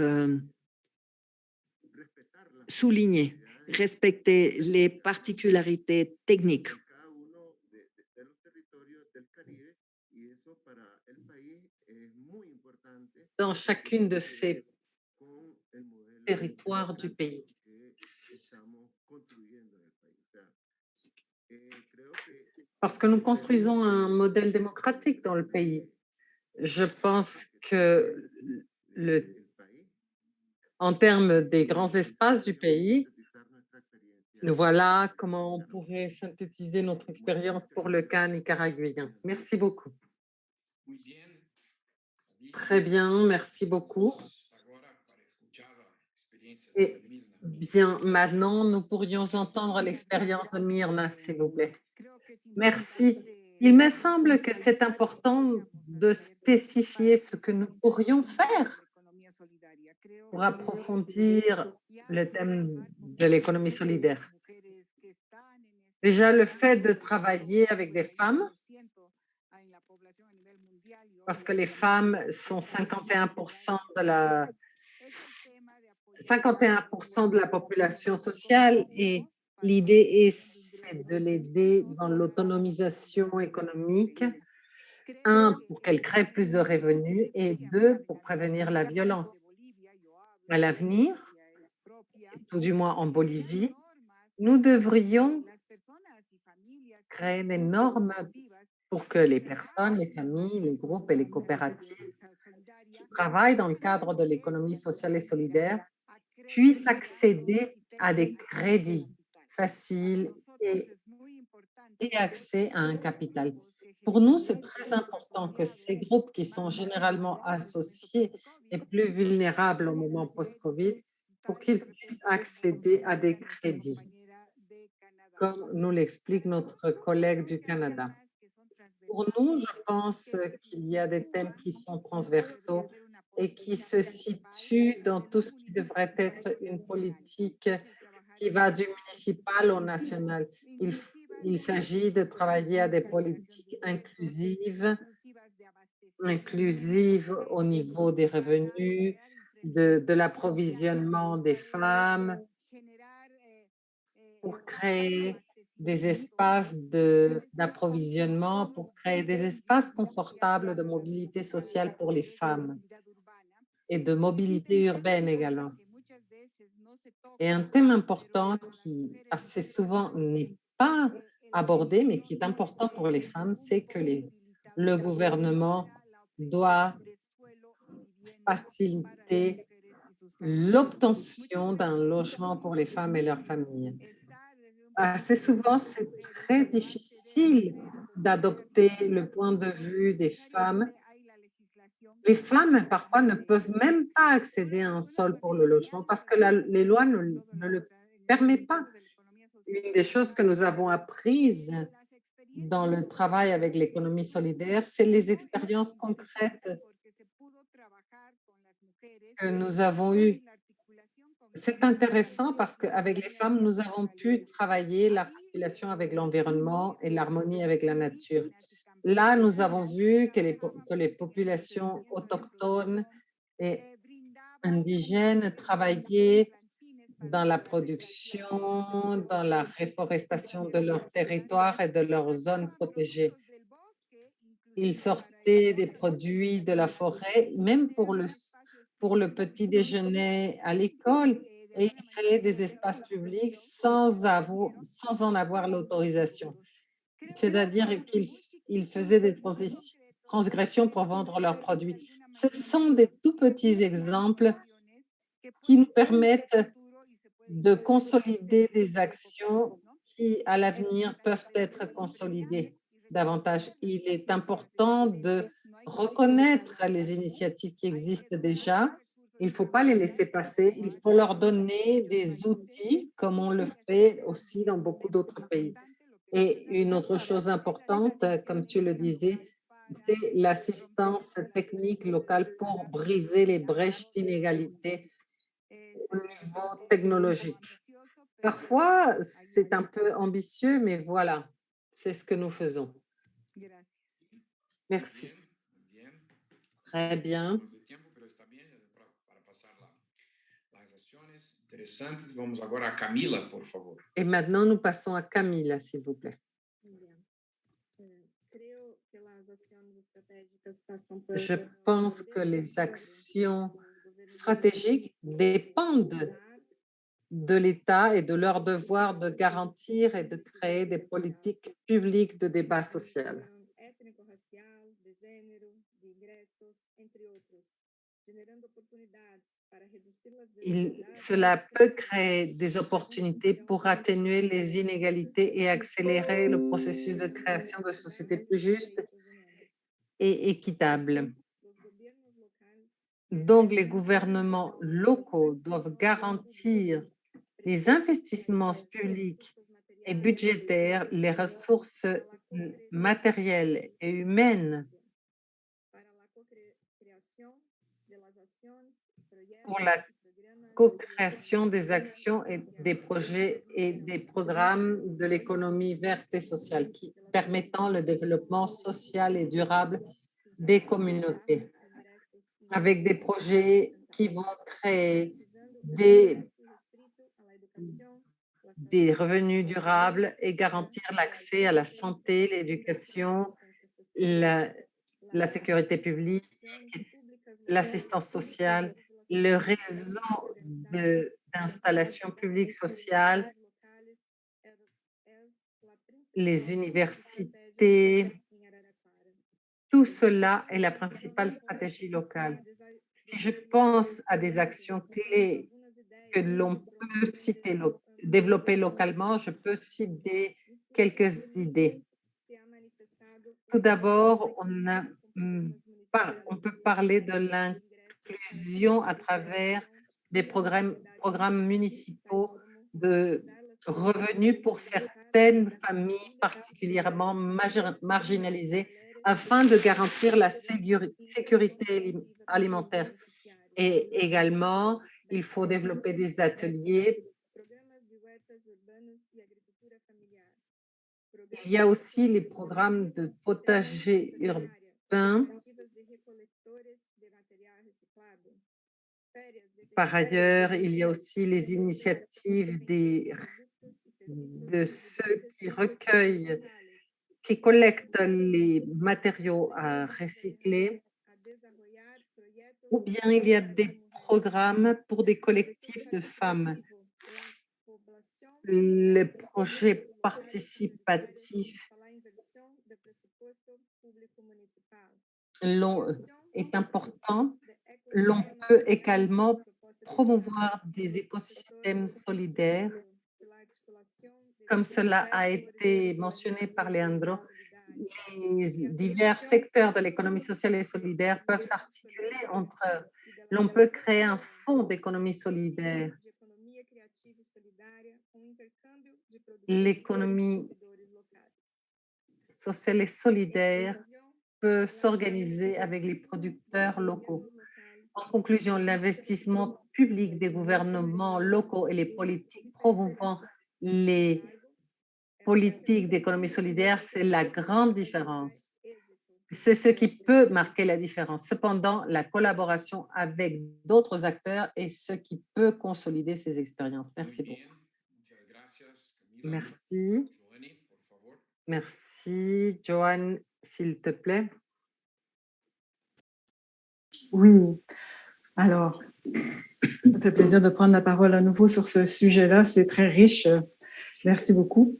souligné, respecter les particularités techniques. Dans chacune de ces territoire du pays. Parce que nous construisons un modèle démocratique dans le pays. Je pense que en termes des grands espaces du pays, voilà comment on pourrait synthétiser notre expérience pour le cas nicaraguayen. Merci beaucoup. Muy bien. Très bien, merci beaucoup. Agora para escuchar a experiência Et de Mirna. bien, maintenant, nous pourrions entendre l'expérience de Myrna, s'il vous plaît. Merci. Il me semble que c'est important de spécifier ce que nous pourrions faire pour approfondir le thème de l'économie solidaire. Déjà, le fait de travailler avec des femmes, parce que les femmes sont 51% de la population sociale et l'idée est de l'aider dans l'autonomisation économique, un, pour qu'elle crée plus de revenus et deux, pour prévenir la violence. À l'avenir, ou du moins en Bolivie, nous devrions créer des normes pour que les personnes, les familles, les groupes et les coopératives qui travaillent dans le cadre de l'économie sociale et solidaire puissent accéder à des crédits faciles et accès à un capital. Pour nous, c'est très important que ces groupes qui sont généralement associés et plus vulnérables au moment post-Covid, pour qu'ils puissent accéder à des crédits, comme nous l'explique notre collègue du Canada. Pour nous, je pense qu'il y a des thèmes qui sont transversaux et qui se situent dans tout ce qui devrait être une politique qui va du municipal au national. Il s'agit de travailler à des politiques inclusives au niveau des revenus, de l'approvisionnement des femmes, pour créer des espaces d'approvisionnement, pour créer des espaces confortables de mobilité sociale pour les femmes et de mobilité urbaine également. Et un thème important qui assez souvent n'est pas abordé, mais qui est important pour les femmes, c'est que le gouvernement doit faciliter l'obtention d'un logement pour les femmes et leurs familles. Assez souvent, c'est très difficile d'adopter le point de vue des femmes. Les femmes, parfois, ne peuvent même pas accéder à un sol pour le logement parce que les lois ne le permettent pas. Une des choses que nous avons apprises dans le travail avec l'économie solidaire, c'est les expériences concrètes que nous avons eues. C'est intéressant parce qu'avec les femmes, nous avons pu travailler l'articulation avec l'environnement et l'harmonie avec la nature. Là, nous avons vu que les populations autochtones et indigènes travaillaient dans la production, dans la réforestation de leur territoire et de leurs zones protégées. Ils sortaient des produits de la forêt, même pour le petit déjeuner à l'école, et ils créaient des espaces publics sans en avoir l'autorisation. C'est-à-dire qu'ils faisaient des transgressions pour vendre leurs produits. Ce sont des tout petits exemples qui nous permettent de consolider des actions qui, à l'avenir, peuvent être consolidées davantage. Il est important de reconnaître les initiatives qui existent déjà. Il ne faut pas les laisser passer. Il faut leur donner des outils, comme on le fait aussi dans beaucoup d'autres pays. Et une autre chose importante, comme tu le disais, c'est l'assistance technique locale pour briser les brèches d'inégalité au niveau technologique. Parfois, c'est un peu ambitieux, mais voilà, c'est ce que nous faisons. Merci. Bien. Très bien. De tiempo, pero está bien para pasar las acciones interesantes. Vamos agora a Camila, por favor. Et maintenant, nous passons à Camila, s'il vous plaît. Je pense que les actions stratégiques dépendent de l'État et de leur devoir de garantir et de créer des politiques publiques de débat social. Cela peut créer des opportunités pour atténuer les inégalités et accélérer le processus de création de sociétés plus justes et équitables. Donc, les gouvernements locaux doivent garantir les investissements publics et budgétaires, les ressources matérielles et humaines pour la co-création des actions et des projets et des programmes de l'économie verte et sociale permettant le développement social et durable des communautés, avec des projets qui vont créer des revenus durables et garantir l'accès à la santé, l'éducation, la sécurité publique, l'assistance sociale, le réseau d'installations publiques sociales, les universités. Tout cela est la principale stratégie locale. Si je pense à des actions clés que l'on peut développer localement, je peux citer quelques idées. Tout d'abord, on peut parler de l'inclusion à travers des programmes municipaux de revenus pour certaines familles particulièrement marginalisées afin de garantir la sécurité alimentaire. Et également, il faut développer des ateliers. Il y a aussi les programmes de potager urbain. Par ailleurs, il y a aussi les initiatives de ceux qui recueillent, qui collectent les matériaux à recycler, ou bien il y a des programmes pour des collectifs de femmes. Les projets participatifs est important. L'on peut également promouvoir des écosystèmes solidaires, comme cela a été mentionné par Leandro. Les divers secteurs de l'économie sociale et solidaire peuvent s'articuler entre eux. L'on peut créer un fonds d'économie solidaire. L'économie sociale et solidaire peut s'organiser avec les producteurs locaux. En conclusion, l'investissement public des gouvernements locaux et les politiques promouvant les politiques d'économie solidaire, c'est la grande différence. C'est ce qui peut marquer la différence. Cependant, la collaboration avec d'autres acteurs est ce qui peut consolider ces expériences. Merci beaucoup. Merci. Merci. Joanne, s'il te plaît. Oui. Alors, ça me fait plaisir de prendre la parole à nouveau sur ce sujet-là. C'est très riche. Merci beaucoup.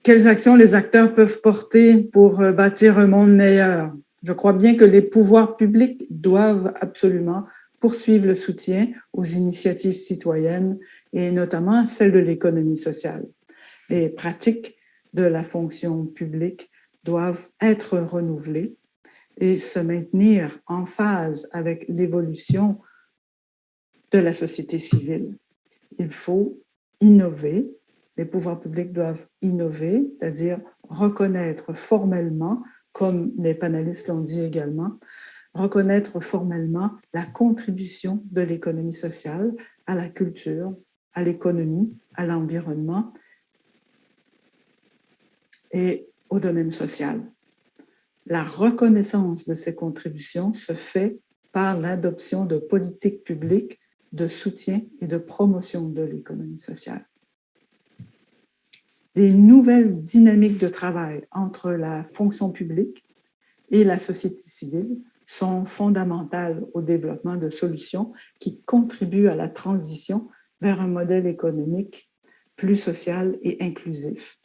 Quelles actions les acteurs peuvent porter pour bâtir un monde meilleur? Je crois bien que les pouvoirs publics doivent absolument poursuivre le soutien aux initiatives citoyennes et notamment celles de l'économie sociale. Les pratiques de la fonction publique doivent être renouvelées et se maintenir en phase avec l'évolution de la société civile. Il faut innover. Les pouvoirs publics doivent innover, c'est-à-dire reconnaître formellement, comme les panélistes l'ont dit également, reconnaître formellement la contribution de l'économie sociale à la culture, à l'économie, à l'environnement et au domaine social. La reconnaissance de ces contributions se fait par l'adoption de politiques publiques de soutien et de promotion de l'économie sociale. Des nouvelles dynamiques de travail entre la fonction publique et la société civile sont fondamentales au développement de solutions qui contribuent à la transition vers un modèle économique plus social et inclusif.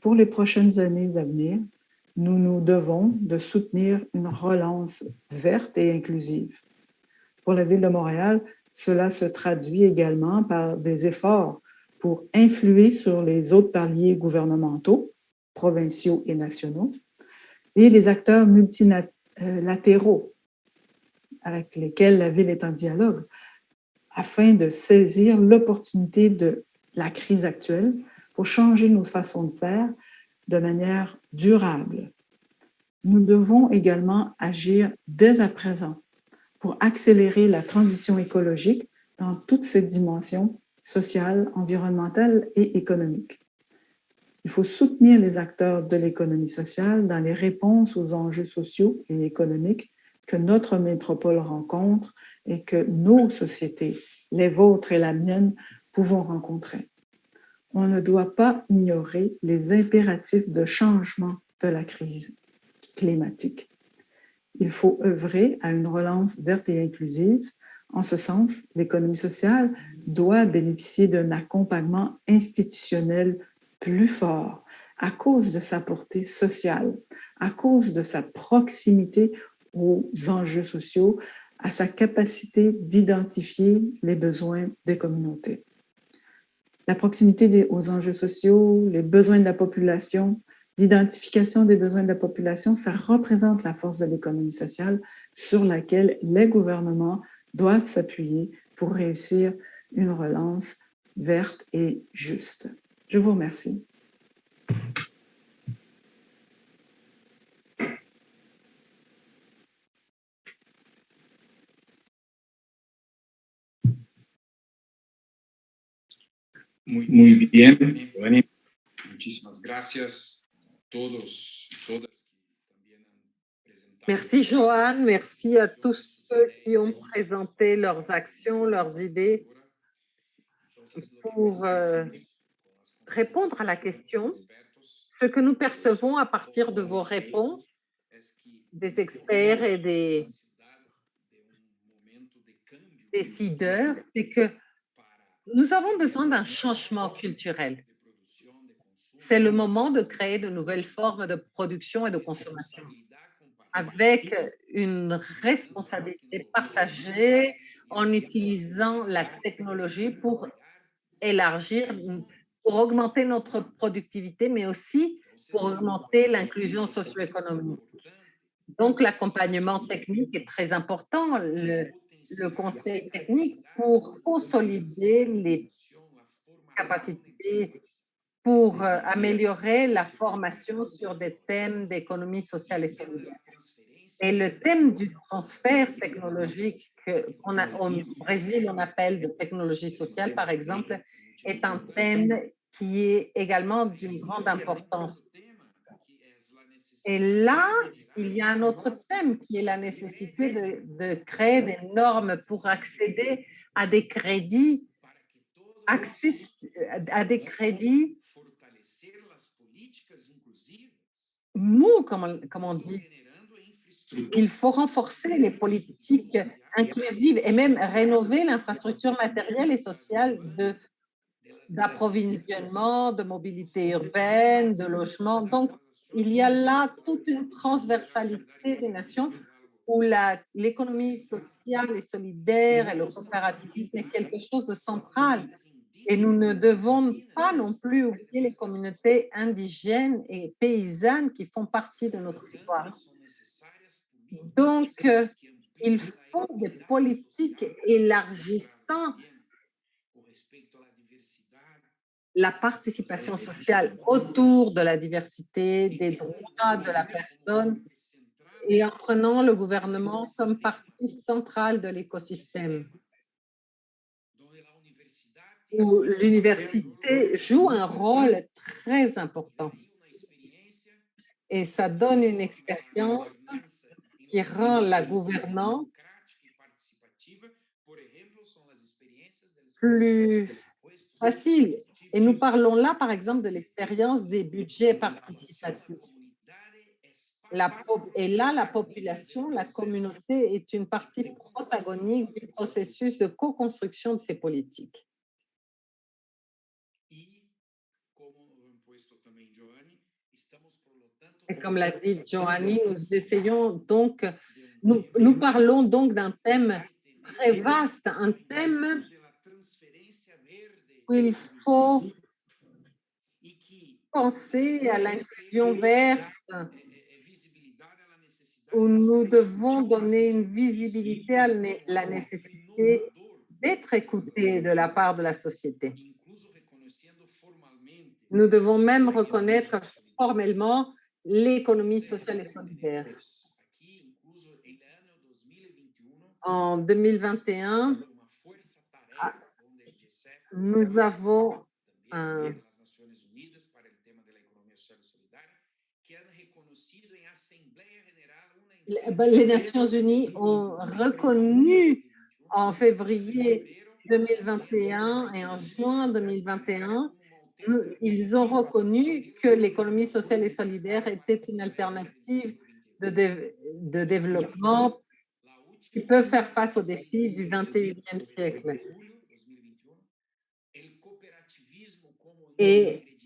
Pour les prochaines années à venir, nous nous devons de soutenir une relance verte et inclusive. Pour la Ville de Montréal, cela se traduit également par des efforts pour influer sur les autres paliers gouvernementaux, provinciaux et nationaux, et les acteurs multilatéraux avec lesquels la Ville est en dialogue, afin de saisir l'opportunité de la crise actuelle pour changer nos façons de faire de manière durable. Nous devons également agir dès à présent pour accélérer la transition écologique dans toutes ses dimensions sociales, environnementales et économiques. Il faut soutenir les acteurs de l'économie sociale dans les réponses aux enjeux sociaux et économiques que notre métropole rencontre et que nos sociétés, les vôtres et la mienne, pouvons rencontrer. On ne doit pas ignorer les impératifs de changement de la crise climatique. Il faut œuvrer à une relance verte et inclusive. En ce sens, l'économie sociale doit bénéficier d'un accompagnement institutionnel plus fort à cause de sa portée sociale, à cause de sa proximité aux enjeux sociaux, à sa capacité d'identifier les besoins des communautés. La proximité aux enjeux sociaux, les besoins de la population, l'identification des besoins de la population, ça représente la force de l'économie sociale sur laquelle les gouvernements doivent s'appuyer pour réussir une relance verte et juste. Je vous remercie. Muy bien, Giovanni. Muchísimas gracias a todos y todas que también han presentado. Merci Joanne, merci à tous ceux qui ont présenté leurs actions, leurs idées pour répondre à la question. Ce que nous percevons à partir de vos réponses, des experts et des décideurs, c'est que nous avons besoin d'un changement culturel. C'est le moment de créer de nouvelles formes de production et de consommation avec une responsabilité partagée en utilisant la technologie pour élargir, pour augmenter notre productivité, mais aussi pour augmenter l'inclusion socio-économique. Donc, l'accompagnement technique est très important, le conseil technique pour consolider les capacités, pour améliorer la formation sur des thèmes d'économie sociale et solidaire. Et le thème du transfert technologique au Brésil, on appelle de technologie sociale, par exemple, est un thème qui est également d'une grande importance. Et là, il y a un autre thème qui est la nécessité de créer des normes pour accéder à des crédits, mous, comme on dit. Il faut renforcer les politiques inclusives et même rénover l'infrastructure matérielle et sociale d'approvisionnement, de mobilité urbaine, de logement. Donc, il y a là toute une transversalité des nations où l'économie sociale et solidaire et le coopérativisme est quelque chose de central. Et nous ne devons pas non plus oublier les communautés indigènes et paysannes qui font partie de notre histoire. Donc, il faut des politiques élargissant la participation sociale autour de la diversité, des droits de la personne et en prenant le gouvernement comme partie centrale de l'écosystème, où l'université joue un rôle très important. Et ça donne une expérience qui rend la gouvernance plus facile. Et nous parlons là, par exemple, de l'expérience des budgets participatifs. Et là, la population, la communauté est une partie protagonique du processus de co-construction de ces politiques. Et comme l'a dit Giovanni, nous parlons donc d'un thème très vaste, un thème où il faut penser à l'inclusion verte, où nous devons donner une visibilité à la nécessité d'être écoutés de la part de la société. Nous devons même reconnaître formellement l'économie sociale et solidaire. En 2021, nous avons les Nations Unies ont reconnu en février 2021 et en juin 2021, ils ont reconnu que l'économie sociale et solidaire était une alternative de développement qui peut faire face aux défis du 21e siècle. Et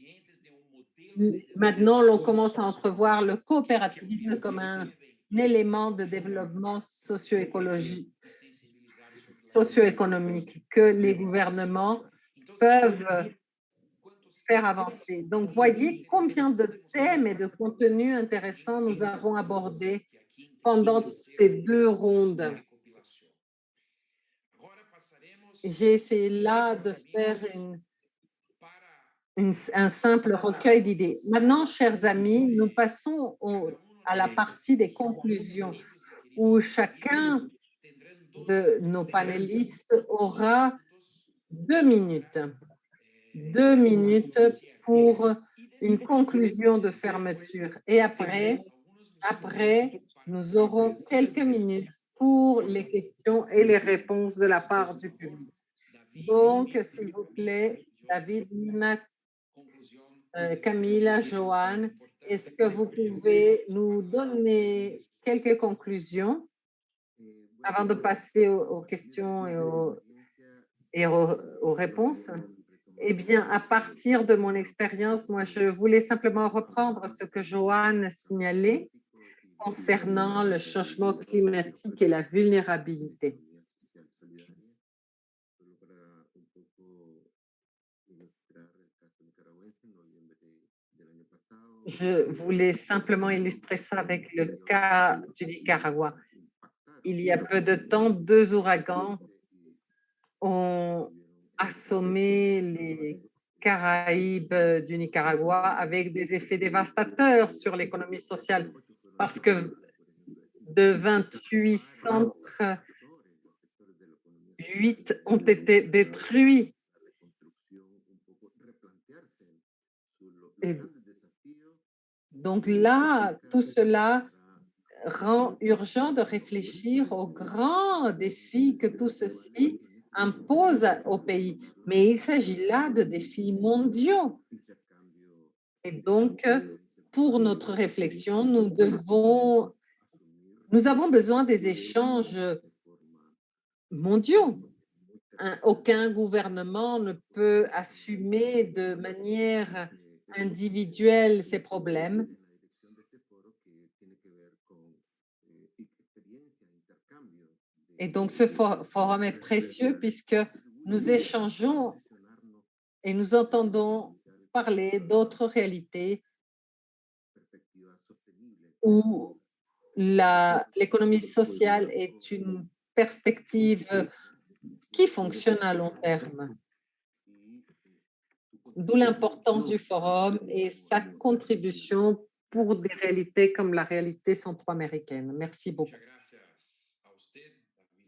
maintenant, on commence à entrevoir le coopérativisme comme un élément de développement socio-économique que les gouvernements peuvent faire avancer. Donc, voyez combien de thèmes et de contenus intéressants nous avons abordés pendant ces 2 rondes. J'ai essayé là de faire un simple recueil d'idées. Maintenant, chers amis, nous passons à la partie des conclusions où chacun de nos panélistes aura 2 minutes. 2 minutes pour une conclusion de fermeture. Et après, nous aurons quelques minutes pour les questions et les réponses de la part du public. Donc, s'il vous plaît, David, Nina, Camila, Joanne, est-ce que vous pouvez nous donner quelques conclusions avant de passer aux questions et aux réponses? Eh bien, à partir de mon expérience, moi, je voulais simplement reprendre ce que Joanne signalait concernant le changement climatique et la vulnérabilité. Je voulais simplement illustrer ça avec le cas du Nicaragua. Il y a peu de temps, 2 ouragans ont assommé les Caraïbes du Nicaragua avec des effets dévastateurs sur l'économie sociale parce que de 28 centres, 8 ont été détruits. Et donc là, tout cela rend urgent de réfléchir aux grands défis que tout ceci impose au pays. Mais il s'agit là de défis mondiaux. Et donc, pour notre réflexion, nous avons besoin des échanges mondiaux. Aucun gouvernement ne peut assumer de manière individuelle ces problèmes. Et donc, ce forum est précieux puisque nous échangeons et nous entendons parler d'autres réalités où l'économie sociale est une perspective qui fonctionne à long terme. D'où l'importance du forum et sa contribution pour des réalités comme la réalité centro-américaine. Merci beaucoup.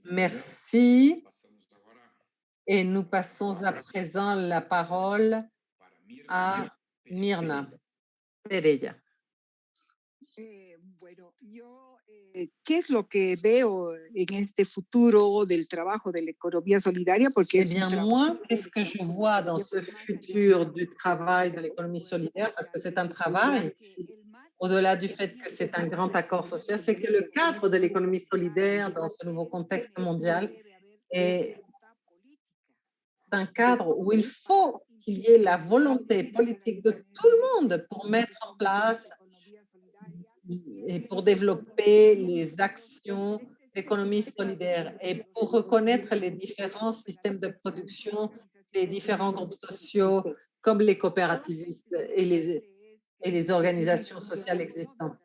Merci. Et nous passons à présent la parole à Mirna Pereira. Bueno, yo, ¿qué es lo que veo en este futuro del trabajo de la economía solidaria? Porque Eh bien, moi, qu'est-ce que je vois dans ce futur du travail de l'économie solidaire? Parce que c'est un travail au-delà du fait que c'est un grand accord social, c'est que le cadre de l'économie solidaire dans ce nouveau contexte mondial est un cadre où il faut qu'il y ait la volonté politique de tout le monde pour mettre en place et pour développer les actions d'économie solidaire et pour reconnaître les différents systèmes de production, les différents groupes sociaux comme les coopérativistes et les organisations sociales existantes.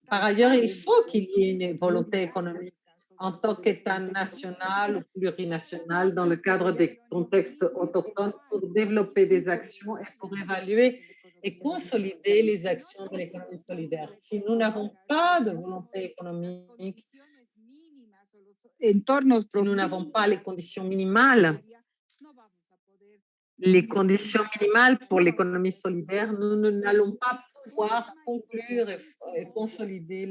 Par ailleurs, il faut qu'il y ait une volonté économique en tant qu'État national ou plurinational dans le cadre des contextes autochtones pour développer des actions et pour évaluer et consolider les actions de l'économie solidaire. Si nous n'avons pas de volonté économique, entornos si nous n'avons pas les conditions minimales pour l'économie solidaire, nous n'allons pas pouvoir conclure et consolider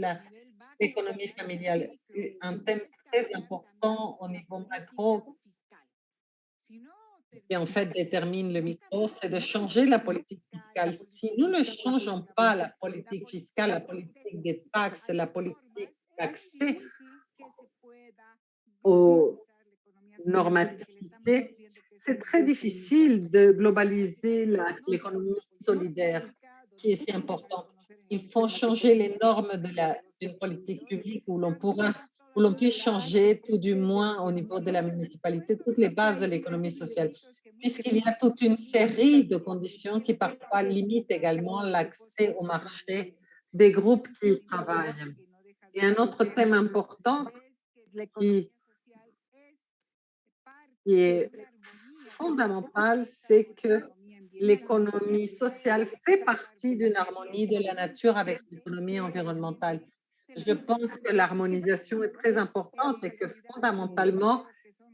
l'économie familiale. Un thème très important au niveau macro qui en fait détermine le micro, c'est de changer la politique fiscale. Si nous ne changeons pas la politique fiscale, la politique des taxes, la politique d'accès aux normativité, c'est très difficile de globaliser l'économie solidaire qui est si importante. Il faut changer les normes d'une politique publique où l'on puisse changer tout du moins au niveau de la municipalité toutes les bases de l'économie sociale, puisqu'il y a toute une série de conditions qui parfois limitent également l'accès au marché des groupes qui y travaillent. Et un autre thème important qui est fondamental, c'est que l'économie sociale fait partie d'une harmonie de la nature avec l'économie environnementale. Je pense que l'harmonisation est très importante et que fondamentalement,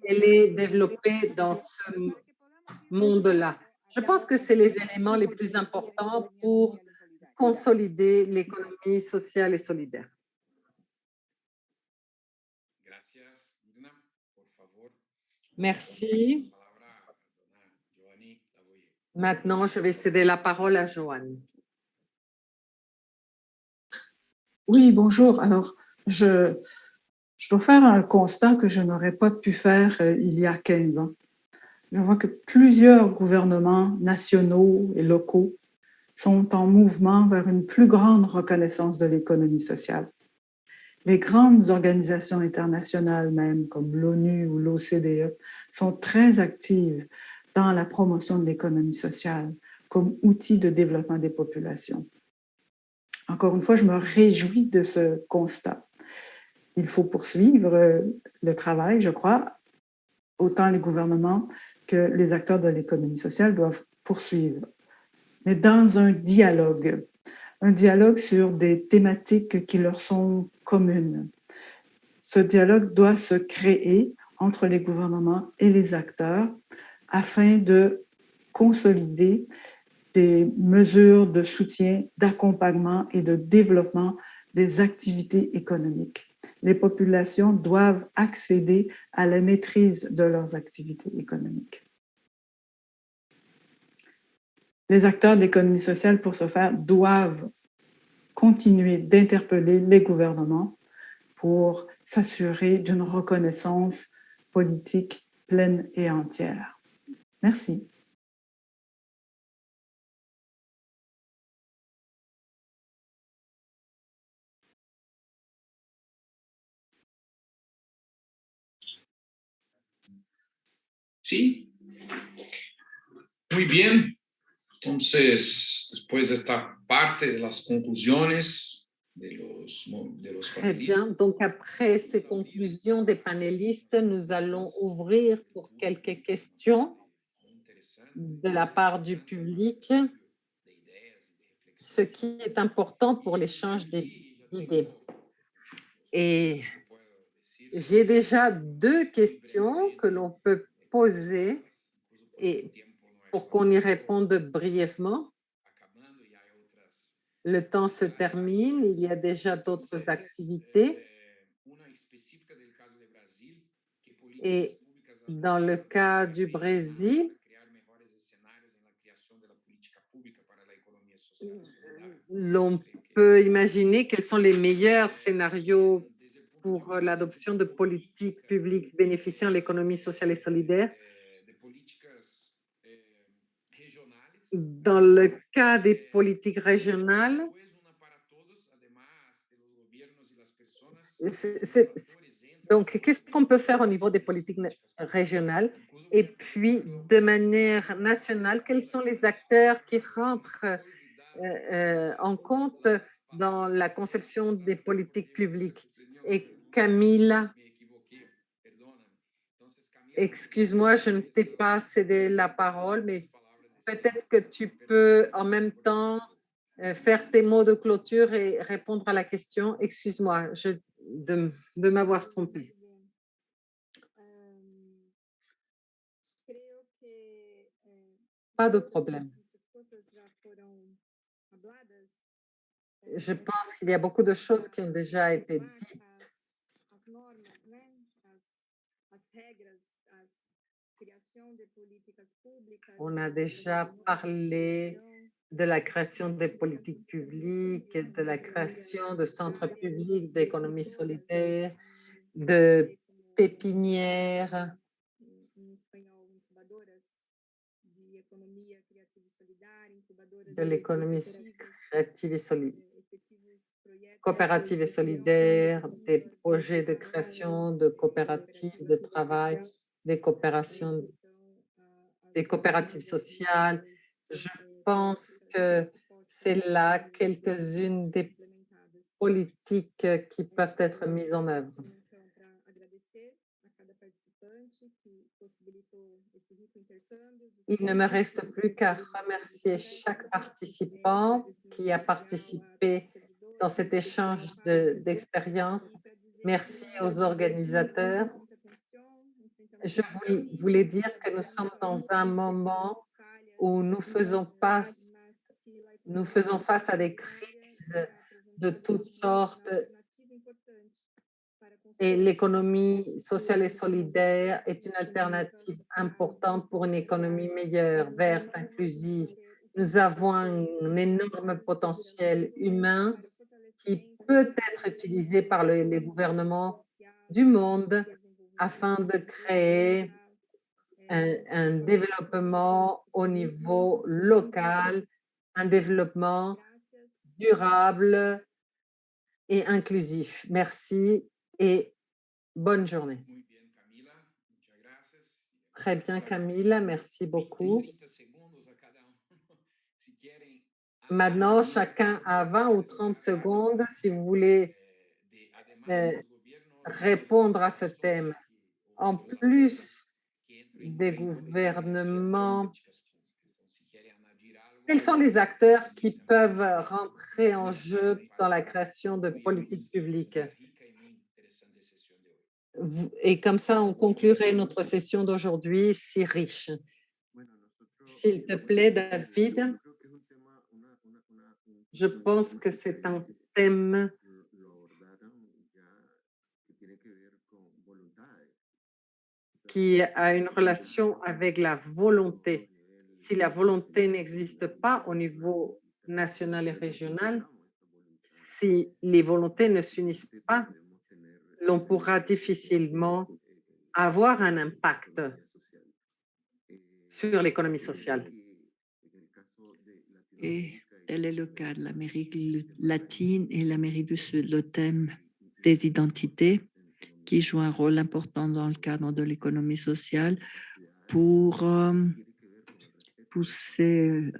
elle est développée dans ce monde-là. Je pense que c'est les éléments les plus importants pour consolider l'économie sociale et solidaire. Merci. Maintenant, je vais céder la parole à Joanne. Oui, bonjour. Alors, je dois faire un constat que je n'aurais pas pu faire il y a 15 ans. Je vois que plusieurs gouvernements nationaux et locaux sont en mouvement vers une plus grande reconnaissance de l'économie sociale. Les grandes organisations internationales, même comme l'ONU ou l'OCDE, sont très actives dans la promotion de l'économie sociale comme outil de développement des populations. Encore une fois, je me réjouis de ce constat. Il faut poursuivre le travail, je crois. Autant les gouvernements que les acteurs de l'économie sociale doivent poursuivre, mais dans un dialogue sur des thématiques qui leur sont communes. Ce dialogue doit se créer entre les gouvernements et les acteurs afin de consolider des mesures de soutien, d'accompagnement et de développement des activités économiques. Les populations doivent accéder à la maîtrise de leurs activités économiques. Les acteurs de l'économie sociale, pour ce faire, doivent continuer d'interpeller les gouvernements pour s'assurer d'une reconnaissance politique pleine et entière. Merci. Sí. Muy bien. Entonces, después de esta parte de las conclusiones de los Très bien. Donc, après ces conclusions des panélistes, nous allons ouvrir pour quelques questions de la part du public, ce qui est important pour l'échange d'idées. Et j'ai déjà deux questions que l'on peut poser et pour qu'on y réponde brièvement. Le temps se termine, il y a déjà d'autres activités. Et dans le cas du Brésil, l'on peut imaginer quels sont les meilleurs scénarios pour l'adoption de politiques publiques bénéficiant à l'économie sociale et solidaire. Dans le cas des politiques régionales, donc, qu'est-ce qu'on peut faire au niveau des politiques régionales? Et puis, de manière nationale, quels sont les acteurs qui rentrent en compte dans la conception des politiques publiques? Et Camilla, excuse-moi, je ne t'ai pas cédé la parole, mais peut-être que tu peux en même temps faire tes mots de clôture et répondre à la question. Excuse-moi de m'avoir trompée. Pas de problème. Je pense qu'il y a beaucoup de choses qui ont déjà été dites. On a déjà parlé de la création des politiques publiques, de la création de centres publics d'économie solidaire, de pépinières, de l'économie créative et solidaire, coopérative et solidaire, des projets de création de coopératives de travail, des coopérations, des coopératives sociales. Je pense que c'est là quelques-unes des politiques qui peuvent être mises en œuvre. Il ne me reste plus qu'à remercier chaque participant qui a participé dans cet échange d'expériences. Merci aux organisateurs. Je voulais dire que nous sommes dans un moment où nous faisons face à des crises de toutes sortes et l'économie sociale et solidaire est une alternative importante pour une économie meilleure, verte, inclusive. Nous avons un énorme potentiel humain qui peut être utilisé par les gouvernements du monde afin de créer un développement au niveau local, un développement durable et inclusif. Merci et bonne journée. Très bien, Camille, merci beaucoup. Maintenant, chacun a 20 ou 30 secondes si vous voulez répondre à ce thème. En plus des gouvernements, quels sont les acteurs qui peuvent rentrer en jeu dans la création de politiques publiques? Et comme ça, on conclurait notre session d'aujourd'hui si riche. S'il te plaît, David, je pense que c'est un thème qui a une relation avec la volonté. Si la volonté n'existe pas au niveau national et régional, si les volontés ne s'unissent pas, l'on pourra difficilement avoir un impact sur l'économie sociale. Et tel est le cas de l'Amérique latine et l'Amérique du Sud, le thème des identités qui joue un rôle important dans le cadre de l'économie sociale pour pousser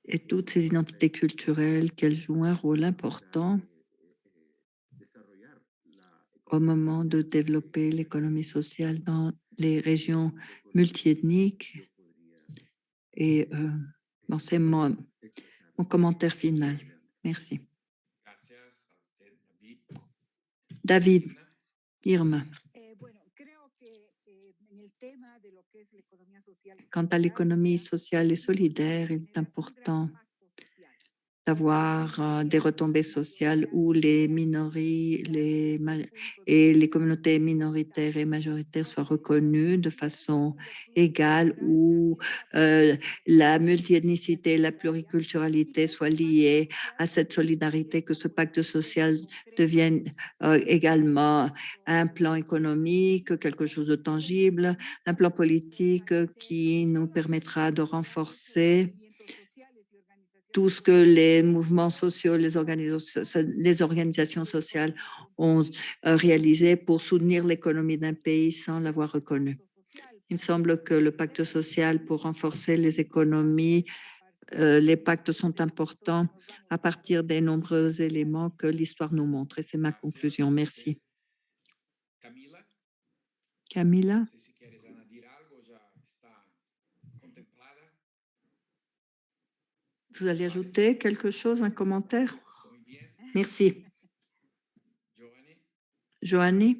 et toutes ces identités culturelles, qu'elles jouent un rôle important au moment de développer l'économie sociale dans les régions multiethniques. Et bon, c'est mon commentaire final. Merci. David, Irma. Quant à l'économie sociale et solidaire, il est important d'avoir des retombées sociales où les communautés minoritaires et majoritaires soient reconnues de façon égale, où la multiethnicité, la pluriculturalité soient liées à cette solidarité, que ce pacte social devienne également un plan économique, quelque chose de tangible, un plan politique qui nous permettra de renforcer tout ce que les mouvements sociaux, les organisations sociales ont réalisé pour soutenir l'économie d'un pays sans l'avoir reconnu. Il me semble que le pacte social pour renforcer les économies, les pactes sont importants à partir des nombreux éléments que l'histoire nous montre. Et c'est ma conclusion. Merci. Camila? Vous allez ajouter quelque chose, un commentaire? Merci. Joanne?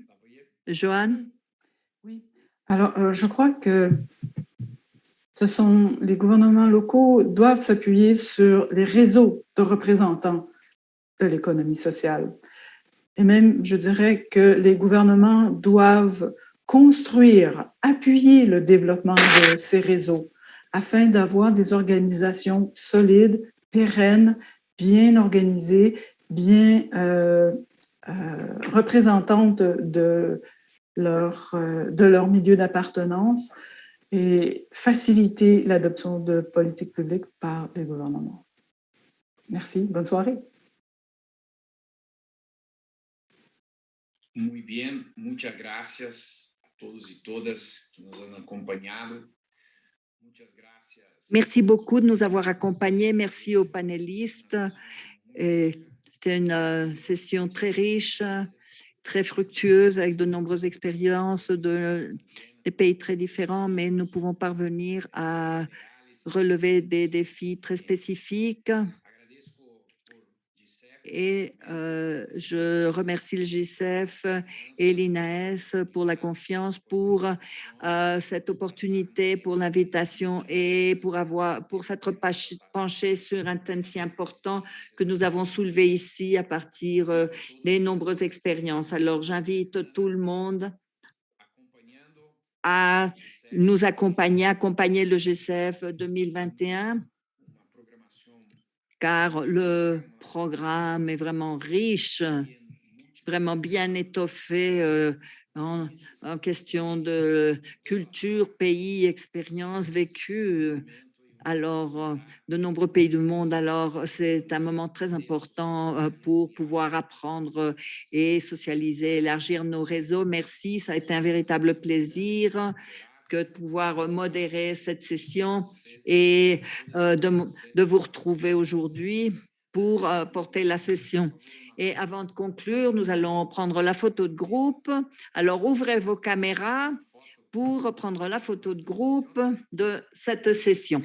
Oui. Alors, je crois que les gouvernements locaux doivent s'appuyer sur les réseaux de représentants de l'économie sociale. Et même, je dirais que les gouvernements doivent construire, appuyer le développement de ces réseaux afin d'avoir des organisations solides, pérennes, bien organisées, bien représentantes de leur milieu d'appartenance et faciliter l'adoption de politiques publiques par les gouvernements. Merci, bonne soirée. Muy bien, muchas gracias a todos y todas que nos han acompañado. Muchas gracias. Merci beaucoup de nous avoir accompagnés. Merci aux panélistes. C'était une session très riche, très fructueuse, avec de nombreuses expériences des pays très différents, mais nous pouvons parvenir à relever des défis très spécifiques. Et je remercie le GICEF et l'INAES pour la confiance, pour cette opportunité, pour l'invitation et pour s'être penché sur un thème si important que nous avons soulevé ici à partir des nombreuses expériences. Alors, j'invite tout le monde à nous accompagner le GICEF 2021, car le programme est vraiment riche, vraiment bien étoffé en question de culture, pays, expérience vécue. Alors, de nombreux pays du monde. Alors, c'est un moment très important pour pouvoir apprendre et socialiser, élargir nos réseaux. Merci, ça a été un véritable plaisir de pouvoir modérer cette session et de vous retrouver aujourd'hui pour porter la session. Et avant de conclure, nous allons prendre la photo de groupe. Alors, ouvrez vos caméras pour prendre la photo de groupe de cette session.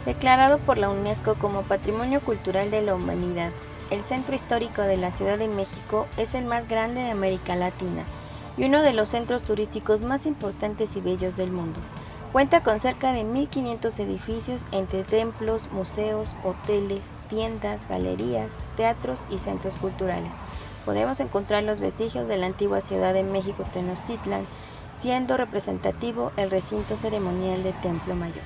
Declarado por la UNESCO como Patrimonio Cultural de la Humanidad, el Centro Histórico de la Ciudad de México es el más grande de América Latina y uno de los centros turísticos más importantes y bellos del mundo. Cuenta con cerca de 1.500 edificios entre templos, museos, hoteles, tiendas, galerías, teatros y centros culturales. Podemos encontrar los vestigios de la antigua Ciudad de México Tenochtitlan, siendo representativo el recinto ceremonial de Templo Mayor.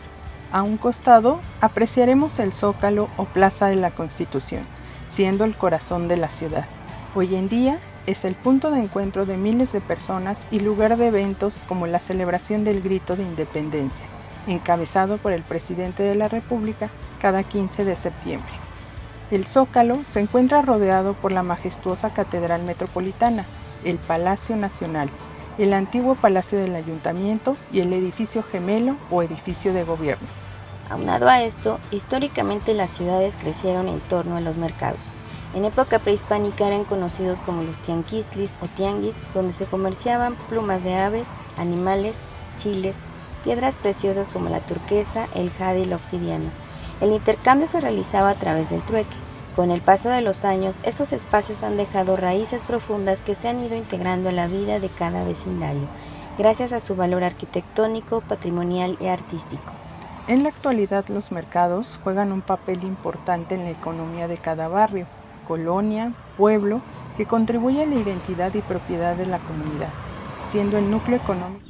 A un costado apreciaremos el Zócalo o Plaza de la Constitución, siendo el corazón de la ciudad. Hoy en día es el punto de encuentro de miles de personas y lugar de eventos como la celebración del Grito de Independencia, encabezado por el presidente de la República cada 15 de septiembre. El Zócalo se encuentra rodeado por la majestuosa Catedral Metropolitana, el Palacio Nacional, el antiguo Palacio del Ayuntamiento y el edificio gemelo o edificio de gobierno. Aunado a esto, históricamente las ciudades crecieron en torno a los mercados. En época prehispánica eran conocidos como los tianguistlis o tianguis, donde se comerciaban plumas de aves, animales, chiles, piedras preciosas como la turquesa, el jade y la obsidiana. El intercambio se realizaba a través del trueque. Con el paso de los años, estos espacios han dejado raíces profundas que se han ido integrando a la vida de cada vecindario, gracias a su valor arquitectónico, patrimonial y artístico. En la actualidad, los mercados juegan un papel importante en la economía de cada barrio, colonia, pueblo, que contribuye a la identidad y propiedad de la comunidad, siendo el núcleo económico.